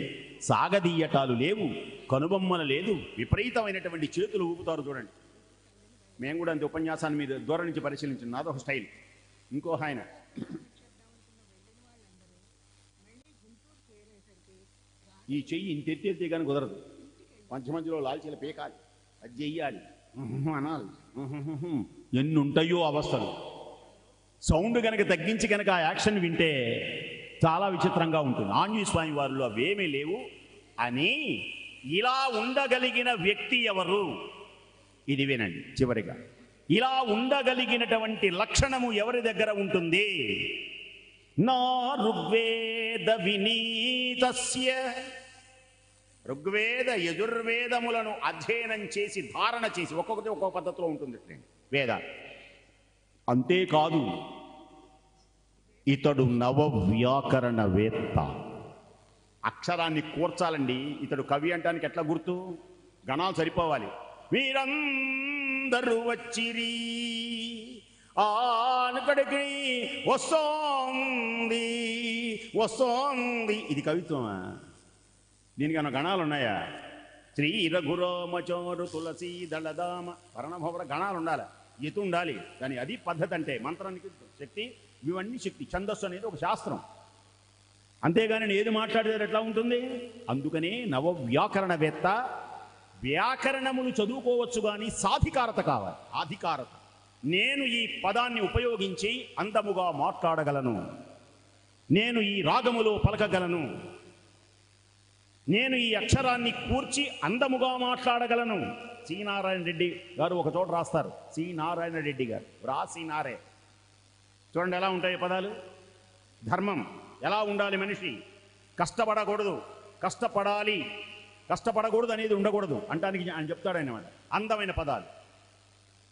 సాగదీయటాలు లేవు, కనుబొమ్మలు లేదు, విపరీతమైనటువంటి చేతులు ఊపుతారు. చూడండి, మేము కూడా అంతే ఉపన్యాసాన్ని మీద దూరం నుంచి పరిశీలించాం, నాదొక స్టైల్. ఇంకో ఆయన ఈ చెయ్యి ఇంత ఎత్తే కానీ కుదరదు, మధ్య మధ్యలో లాల్చీల పీకాలి, అది చెయ్యాలి, అనాలి, ఎన్ని ఉంటాయో అవస్థలు. సౌండ్ కనుక తగ్గించి కనుక ఆ యాక్షన్ వింటే చాలా విచిత్రంగా ఉంటుంది. ఆంజనేయ స్వామి వారిలో అవేమీ లేవు అని ఇలా ఉండగలిగిన వ్యక్తి ఎవరు? ఇది వినండి చివరిగా. ఇలా ఉండగలిగినటువంటి లక్షణము ఎవరి దగ్గర ఉంటుంది? నా ఋగ్వేద వినీతస్య, ఋగ్వేద యజుర్వేదములను అధ్యయనం చేసి ధారణ చేసి, ఒక్కొక్కటి ఒక్కొక్క పద్ధతిలో ఉంటుంది వేద. అంతేకాదు ఇతడు నవవ్యాకరణవేత్త. అక్షరాన్ని కూర్చాలండి. ఇతడు కవి అంటానికి ఎట్లా గుర్తు? గణాలు సరిపోవాలి. వీరందరూ వచ్చిరి ఆనకడికి వస్తోంది వస్తోంది, ఇది కవిత్వమా? దీనికన్నా గణాలు ఉన్నాయా? శ్రీ రఘురామచారు తులసి దళదామ పరణభవర గణాలు ఉండాలి, ఎత్తు ఉండాలి దాని. అది పద్ధతి అంటే. మంత్రానికి శక్తి, ఇవన్నీ శక్తి. ఛందస్సు అనేది ఒక శాస్త్రం. అంతేగాని నేను ఏది మాట్లాడితే ఎట్లా ఉంటుంది? అందుకనే నవవ్యాకరణవేత్త. వ్యాకరణములు చదువుకోవచ్చు కానీ సాధికారత కావాలి, అధికారత. నేను ఈ పదాన్ని ఉపయోగించి అందముగా మాట్లాడగలను, నేను ఈ రాగములో పలకగలను, నేను ఈ అక్షరాన్ని కూర్చి అందముగా మాట్లాడగలను. సి నారాయణ రెడ్డి గారు ఒక చోట రాస్తారు, సి నారాయణ రెడ్డి గారు రాసినారే. చూడండి ఎలా ఉంటాయి పదాలు. ధర్మం ఎలా ఉండాలి మనిషి? కష్టపడకూడదు, కష్టపడాలి, కష్టపడకూడదు అనేది ఉండకూడదు అంటానికి ఆయన చెప్తాడు అన్నమాట. అందమైన పదాలు.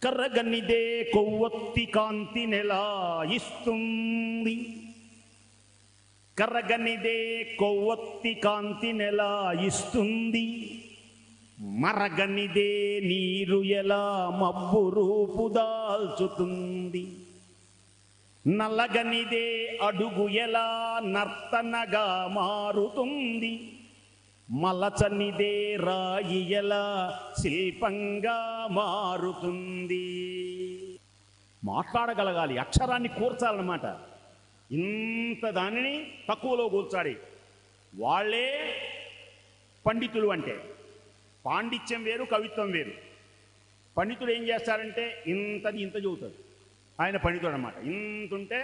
కర్రగన్నిదే కొవ్వొత్తి కాంతి నెలా ఇస్తుంది, కర్రగనిదే కొవ్వొత్తి కాంతి నెలా ఇస్తుంది, మరగనిదే నీరు ఎలా మబ్బు రూపు దాల్చుతుంది, నల్లగనిదే అడుగు ఎలా నర్తనగా మారుతుంది, మలచనిదే రాయి ఎలా శిల్పంగా మారుతుంది. మాట్లాడగలగాలి, అక్షరాన్ని కూర్చాలన్నమాట. ఇంత దానిని తక్కువలో కూర్చాలి. వాళ్ళే పండితులు. అంటే పాండిత్యం వేరు, కవిత్వం వేరు. పండితుడు ఏం చేస్తారంటే ఇంతది ఇంత చెబుతాడు, ఆయన పండితుడు అన్నమాట. ఇంత ఉంటే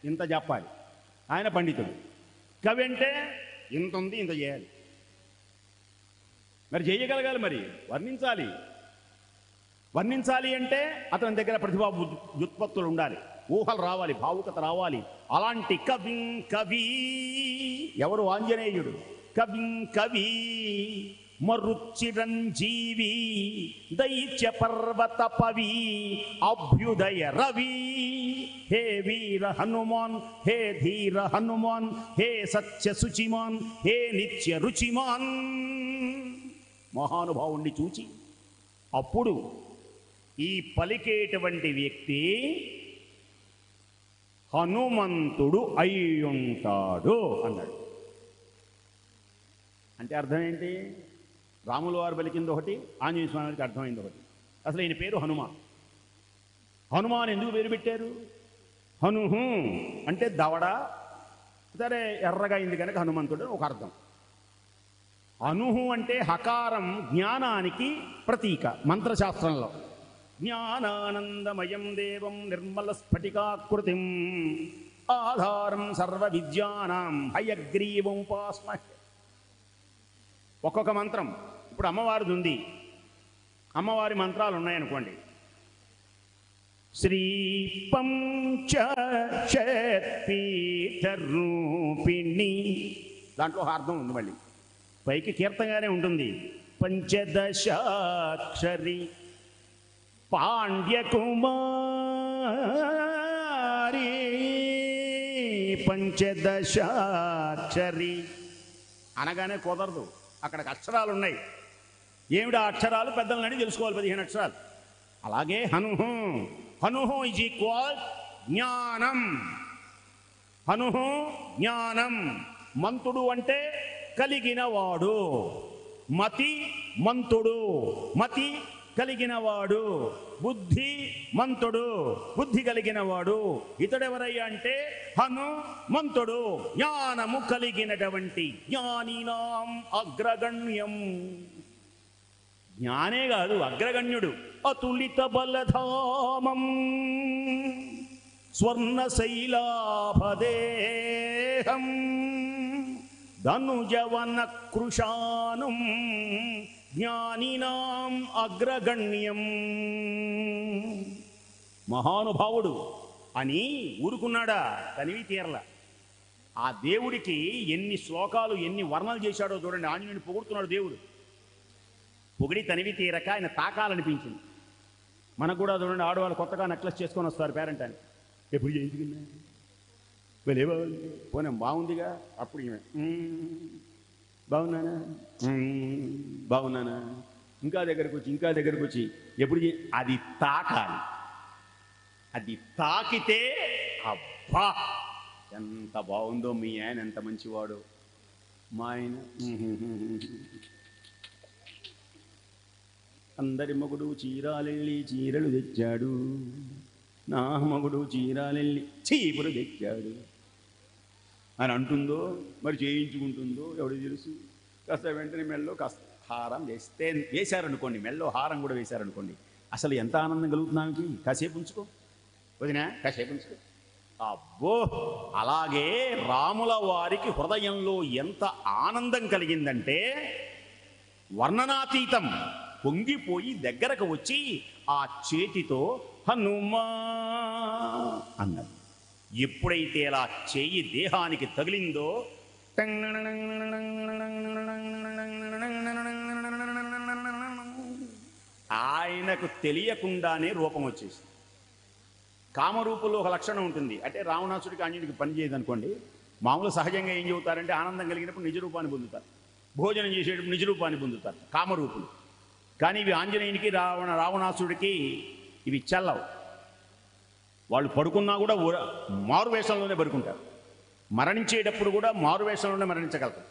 ఇంత చెప్పాలి, ఆయన పండితుడు. కవి అంటే ఇంత ఉంది ఇంత చేయాలి. మరి చేయగలగాలి, మరి వర్ణించాలి. వర్ణించాలి అంటే అతని దగ్గర ప్రతిభా వ్యుత్పత్తులు ఉండాలి, ఊహలు రావాలి, భావుకత రావాలి. అలాంటి కవి ఎవరు? ఆంజనేయుడు. కవి మరుచిరంజీవి దైత్య పర్వత పవి అభ్యుదయ రవి. హే వీర హనుమాన్, హే ధీర హనుమాన్, హే సత్య శుచిమాన్, హే నిత్య రుచిమాన్. మహానుభావుణ్ణి చూచి అప్పుడు ఈ పలికేటువంటి వ్యక్తి హనుమంతుడు అయ్యుంటాడు అన్నాడు. అంటే అర్థం ఏంటి? రాముల వారు పలికింది ఒకటి, ఆంజనేయ స్వామికి అర్థమైంది ఒకటి. అసలు ఈయన పేరు హనుమాన్. హనుమాన్ ఎందుకు పేరు పెట్టారు? హనుహు అంటే దవడ, సరే ఎర్రగా అయింది కనుక హనుమంతుడు ఒక అర్థం. అనుహు అంటే హకారం జ్ఞానానికి ప్రతీక మంత్రశాస్త్రంలో. జ్ఞానానందమయం దేవం నిర్మల స్ఫటికాకృతిం ఆధారం సర్వ విద్యానాం హయగ్రీవముపాస్మహే. ఒక్కొక్క మంత్రం, ఇప్పుడు అమ్మవారిది ఉంది, అమ్మవారి మంత్రాలు ఉన్నాయనుకోండి. శ్రీ పంచశత్పీఠరూపిణి, దాంట్లో అర్థం ఉంది, మళ్ళీ పైకి కీర్తంగానే ఉంటుంది. పంచదశాక్షరి పాండ్యకుమారి, పంచదశాక్షరి అనగానే కుదరదు, అక్కడికి అక్షరాలు ఉన్నాయి. ఏమిటి ఆ అక్షరాలు? పెద్దలని తెలుసుకోవాలి, 15 అక్షరాలు. అలాగే హనుహు, హనుహు ఈజ్ ఈక్వల్ జ్ఞానం. హనుహు జ్ఞానం. మంతుడు అంటే కలిగినవాడు. మతి మంతుడు, మతి కలిగినవాడు. బుద్ధి మంతుడు, బుద్ధి కలిగినవాడు. ఇతడెవరయ్యా అంటే హనుమంతుడు, జ్ఞానము కలిగినటువంటి జ్ఞానినాం అగ్రగణ్యం. జ్ఞానే కాదు, అగ్రగణ్యుడు. అతులిత బలధామం స్వర్ణశైలాభదేహం ధనుజవన కృషానం జ్ఞానినాం అగ్రగణ్యం. మహానుభావుడు అని ఊరుకున్నాడా? తనివి తీరల. ఆ దేవుడికి ఎన్ని శ్లోకాలు, ఎన్ని వర్ణాలు చేశాడో చూడండి. ఆంజనేయుని పొగుడుతున్నాడు దేవుడు. పొగిడి తనివి తీరక ఆయన తాకాలనిపించింది. మనకు కూడా చూడండి, ఆడవాళ్ళు కొత్తగా నెక్లెస్ చేసుకొని వస్తారు పేరెంట్ అని. ఎప్పుడు చేయించుకున్నా వెళ్ళే బాగుంది, పోనీ బాగుందిగా. అప్పుడు బాగున్నానా, బాగున్నానా, ఇంకా దగ్గరకు వచ్చి, ఇంకా దగ్గరకు వచ్చి, ఎప్పుడు అది తాకాలి. అది తాకితే అబ్బా ఎంత బాగుందో, మీ ఆయన ఎంత మంచివాడు, మా ఆయన అందరి మగుడు చీరాలెళ్ళి చీరలు తెచ్చాడు, నా మగుడు చీరాలెళ్ళి చీపురు తెచ్చాడు అని అంటుందో, మరి చేయించుకుంటుందో ఎవడు తెలుసు. కాస్త వెంటనే మెల్లో కాస్త హారం వేశారనుకోండి, మెల్లో హారం కూడా వేశారనుకోండి, అసలు ఎంత ఆనందం కలుగుతుంది ఆమెకి. కాసేపు ఉంచుకో వదినా, కాసేపు ఉంచుకో. అబ్బో, అలాగే రాముల వారికి హృదయంలో ఎంత ఆనందం కలిగిందంటే వర్ణనాతీతం. పొంగిపోయి దగ్గరకు వచ్చి ఆ చేతితో హనుమా అన్నది. ఎప్పుడైతే అలా చేయి దేహానికి తగిలిందో ఆయనకు తెలియకుండానే రూపం వచ్చేసింది. కామరూపంలో ఒక లక్షణం ఉంటుంది. అంటే రావణాసుడికి ఆంజనేయుడికి పని చేయదు అనుకోండి. మామూలు సహజంగా ఏం చెబుతారంటే ఆనందం కలిగినప్పుడు నిజ రూపాన్ని పొందుతారు, భోజనం చేసేటప్పుడు నిజ రూపాన్ని పొందుతారు, కామరూపులు. కానీ ఇవి ఆంజనేయునికి రావణాసుడికి ఇవి చల్లవు. వాళ్ళు పడుకున్నా కూడా మారువేషంలోనే పడుకుంటారు. మరణించేటప్పుడు కూడా మారువేషంలోనే మరణించగలరు.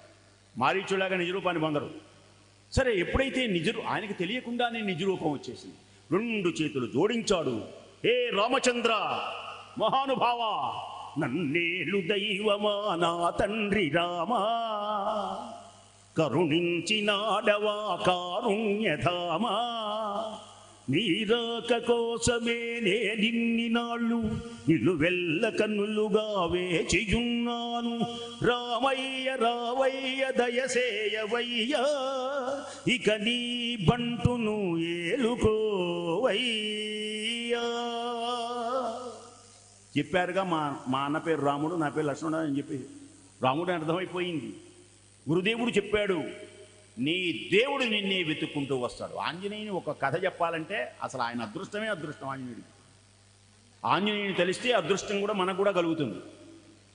మారీచులాగా నిజరూపాన్ని పొందరు. సరే, ఎప్పుడైతే ఆయనకి తెలియకుండానే నిజరూపం వచ్చేసింది. 2 చేతులు జోడించాడు. హే రామచంద్ర మహానుభావ, నన్నేలు దైవమా నా తండ్రి రామా, కరుణించినాడవా కారుణ్యధామా, నీరాక కోసమే నేనిన్ని నాళ్ళు నిలువెల్ల కన్నులుగా వేచియున్నాను. రామయ్య రావయ్య దయసేయవయ్యా, ఇక నీ బంటును ఏలుకోవయ్యా. చెప్పారుగా, మా అన్న పేరు రాముడు, నా పేరు లక్ష్మణుడు అని చెప్పి రాముడు అర్థమైపోయింది. గురుదేవుడు చెప్పాడు, నీ దేవుడు నిన్నే వెతుక్కుంటూ వస్తాడు. ఆంజనేయుని ఒక కథ చెప్పాలంటే అసలు ఆయన అదృష్టమే అదృష్టం. ఆంజనేయుని తెలిస్తే అదృష్టం కూడా మనకు కూడా కలుగుతుంది.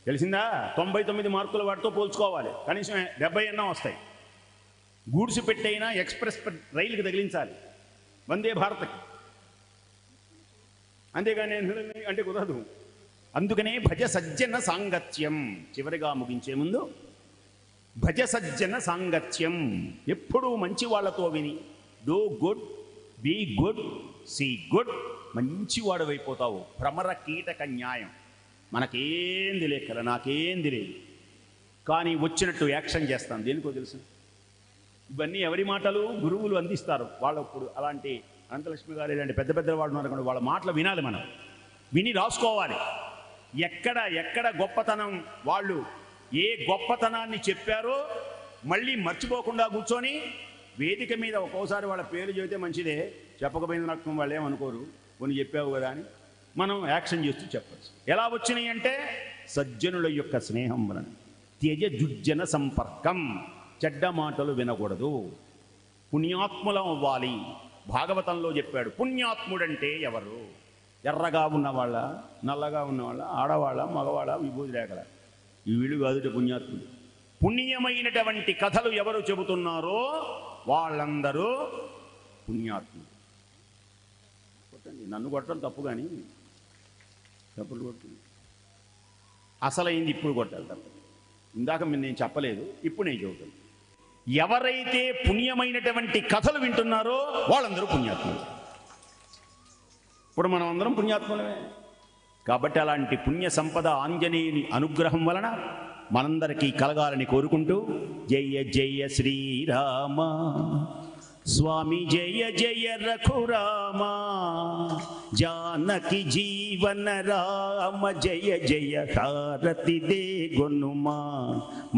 తెలిసిందా? 99 మార్కుల వాటితో పోల్చుకోవాలి, కనీసం 70 అన్నా వస్తాయి. గూడ్స్ పెట్టైనా ఎక్స్ప్రెస్ రైలుకి తగిలించాలి, వందే భారత్కి. అంతేగాని అంటే కుదరదు. అందుకనే భజ సజ్జన సాంగత్యం. చివరిగా ముగించే ముందు భజ సజ్జన సాంగత్యం. ఎప్పుడూ మంచి వాళ్ళతో విని do good, be good, see good. మంచివాడవైపోతావు. భ్రమర కీటక న్యాయం. మనకేం తెలియకల, నాకేం తెలియదు, కానీ వచ్చినట్టు యాక్షన్ చేస్తాను. దేనికో తెలుసు. ఇవన్నీ ఎవరి మాటలు? గురువులు అందిస్తారు. వాళ్ళప్పుడు అలాంటి అనంతలక్ష్మి గారు ఇలాంటి పెద్ద పెద్ద వాళ్ళు ఉన్నారు, వాళ్ళ మాటలు వినాలి. మనం విని రాసుకోవాలి. ఎక్కడ గొప్పతనం, వాళ్ళు ఏ గొప్పతనాన్ని చెప్పారో మళ్ళీ మర్చిపోకుండా కూర్చొని వేదిక మీద ఒక్కోసారి వాళ్ళ పేరు చెబితే మంచిదే, చెప్పకపోయిన రకం వాళ్ళు ఏమనుకోరు, కొన్ని చెప్పావు కదా అని మనం యాక్షన్ చేస్తూ చెప్పచ్చు. ఎలా వచ్చినాయి అంటే సజ్జనుల యొక్క స్నేహం వలన. త్యజ జుజ్జన సంపర్కం. చెడ్డ మాటలు వినకూడదు. పుణ్యాత్ములం అవ్వాలి. భాగవతంలో చెప్పాడు, పుణ్యాత్ముడంటే ఎవరు? ఎర్రగా ఉన్నవాళ్ళ, నల్లగా ఉన్నవాళ్ళ, ఆడవాళ్ళ, మగవాళ్ళ, విభూతి రేఖల, ఈ వీళ్ళు కాదుట పుణ్యాత్ముడు. పుణ్యమైనటువంటి కథలు ఎవరు చెబుతున్నారో వాళ్ళందరూ పుణ్యాత్ముడు. కొట్టండి, నన్ను కొట్టడం తప్పు, కానీ తప్పులు కొట్టింది. అసలైంది ఇప్పుడు కొట్టాలి తప్ప. ఇందాక నేను చెప్పలేదు, ఇప్పుడు నేను చెబుతాను. ఎవరైతే పుణ్యమైనటువంటి కథలు వింటున్నారో వాళ్ళందరూ పుణ్యాత్ములు. ఇప్పుడు మనం అందరం పుణ్యాత్ములమే. కాబట్టి అలాంటి పుణ్య సంపద ఆంజనేయుని అనుగ్రహం వలన మనందరికీ కలగాలని కోరుకుంటూ, జయ జయ శ్రీరామ స్వామి, జయ జయ రఘురామ, జానకి జీవన రామ, జయ జయ హారతి దే గొనుమా,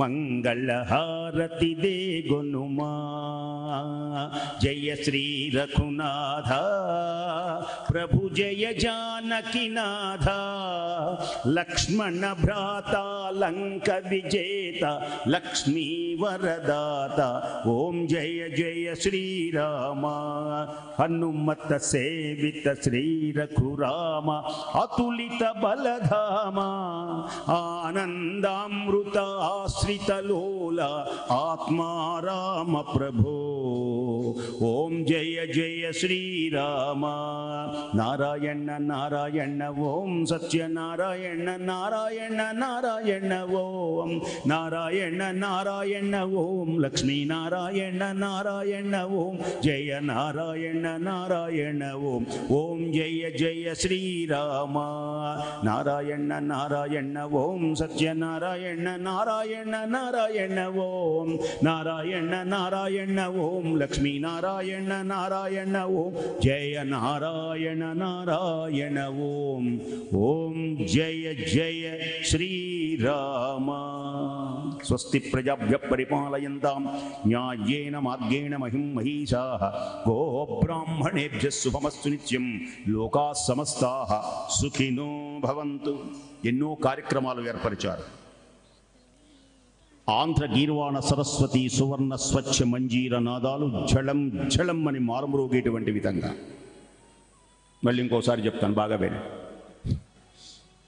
మంగళ హారతి దే గొనుమా. జయ శ్రీ రఘునాథ ప్రభు, జయ జానకి నాథ, లక్ష్మణ భ్రాత లంక విజేత, లక్ష్మీ వరదాత. ఓం జయ జయ శ్రీరామ, హనుమత సేవిత శ్రీ రఘురామ, అతులిత బలధామ, ఆనందామృత ఆశ్రిత లోల, ఆత్మారామ ప్రభో. ఓం జయ జయ శ్రీరామ. నారాయణ నారాయణ ఓం, సత్యనారాయణ నారాయణ నారాయణ ఓం, నారాయణ నారాయణ ఓం, లక్ష్మీనారాయణ నారాయణ ఓం, జయ నారాయణ నారాయణ ఓం. ఓం జయ జయ శ్రీరామ. నారాయణ నారాయణ ఓం, సత్యనారాయణ నారాయణ నారాయణ ఓం, నారాయణ నారాయణ ఓం, లక్ష్మీనారాయణ నారాయణ ఓం, జయ నారాయణ నారాయణ ఓం. ఓం జయ జయ శ్రీరామ. స్వస్తి ప్రజాభ్య పరిపాలయంతాం న్యాయేన మార్గేణ మహిం మహీషాః. గోబ్రాహ్మణేభ్యః శుభమస్తు నిత్యం. లోకాః సమస్తాః సుఖినో భవంతు. ఎన్నో కార్యక్రమాలు ఏర్పరిచారు. ఆంధ్ర గీర్వాణ సరస్వతి సువర్ణ స్వచ్ఛ మంజీర నాదాలు ఝళం ఝళం అని మారుమ్రోగేటువంటి విధంగా. మళ్ళీ ఇంకోసారి చెప్తాను, బాగా విని.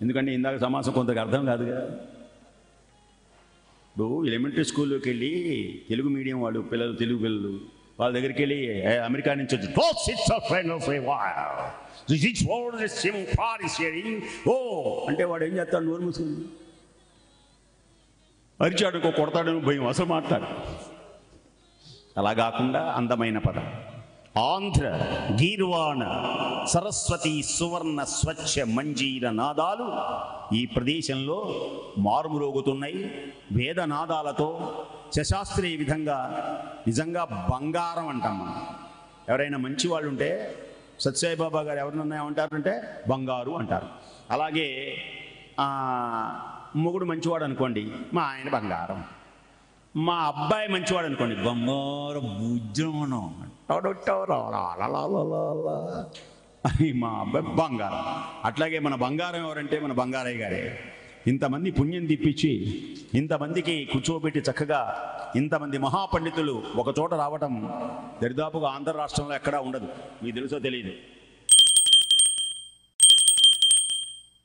ఎందుకంటే ఇందాక సమాసం కొంతకు అర్థం కాదుగా. ఇప్పుడు ఎలిమెంటరీ స్కూల్లోకి వెళ్ళి తెలుగు మీడియం వాళ్ళు పిల్లలు, తెలుగు పిల్లలు వాళ్ళ దగ్గరికి వెళ్ళి అమెరికా నుంచి వచ్చి ఓ అంటే వాడు ఏం చేస్తాడు? నోరు మూసుకుని అరిచాడుకో కొడతాడని భయం, అసలు మాట్లాడు. అలా కాకుండా అందమైన పదం. ఆంధ్ర గీర్వాణ సరస్వతి సువర్ణ స్వచ్ఛ మంజీర నాదాలు ఈ ప్రదేశంలో మారుమ్రోగుతున్నాయి. వేదనాదాలతో శశాస్త్రీయ విధంగా. నిజంగా బంగారం అంటాం మనం. ఎవరైనా మంచి వాళ్ళు ఉంటే, సత్యసాయిబాబా గారు ఎవరినన్నా ఏమంటారంటే బంగారు అంటారు. అలాగే మొగుడు మంచివాడు అనుకోండి, మా ఆయన బంగారం. మా అబ్బాయి మంచివాడు అనుకోండి, బంగారం భుజనం. అది మా అబ్బాయి బంగారం. అట్లాగే మన బంగారం ఎవరంటే మన బంగారయ్య గారే. ఇంతమంది పుణ్యం తిప్పించి ఇంతమందికి కూర్చోబెట్టి చక్కగా ఇంతమంది మహాపండితులు ఒక చోట రావటం దరిదాపుగా ఆంధ్ర రాష్ట్రంలో ఎక్కడా ఉండదు. మీకు తెలుసో తెలియదు.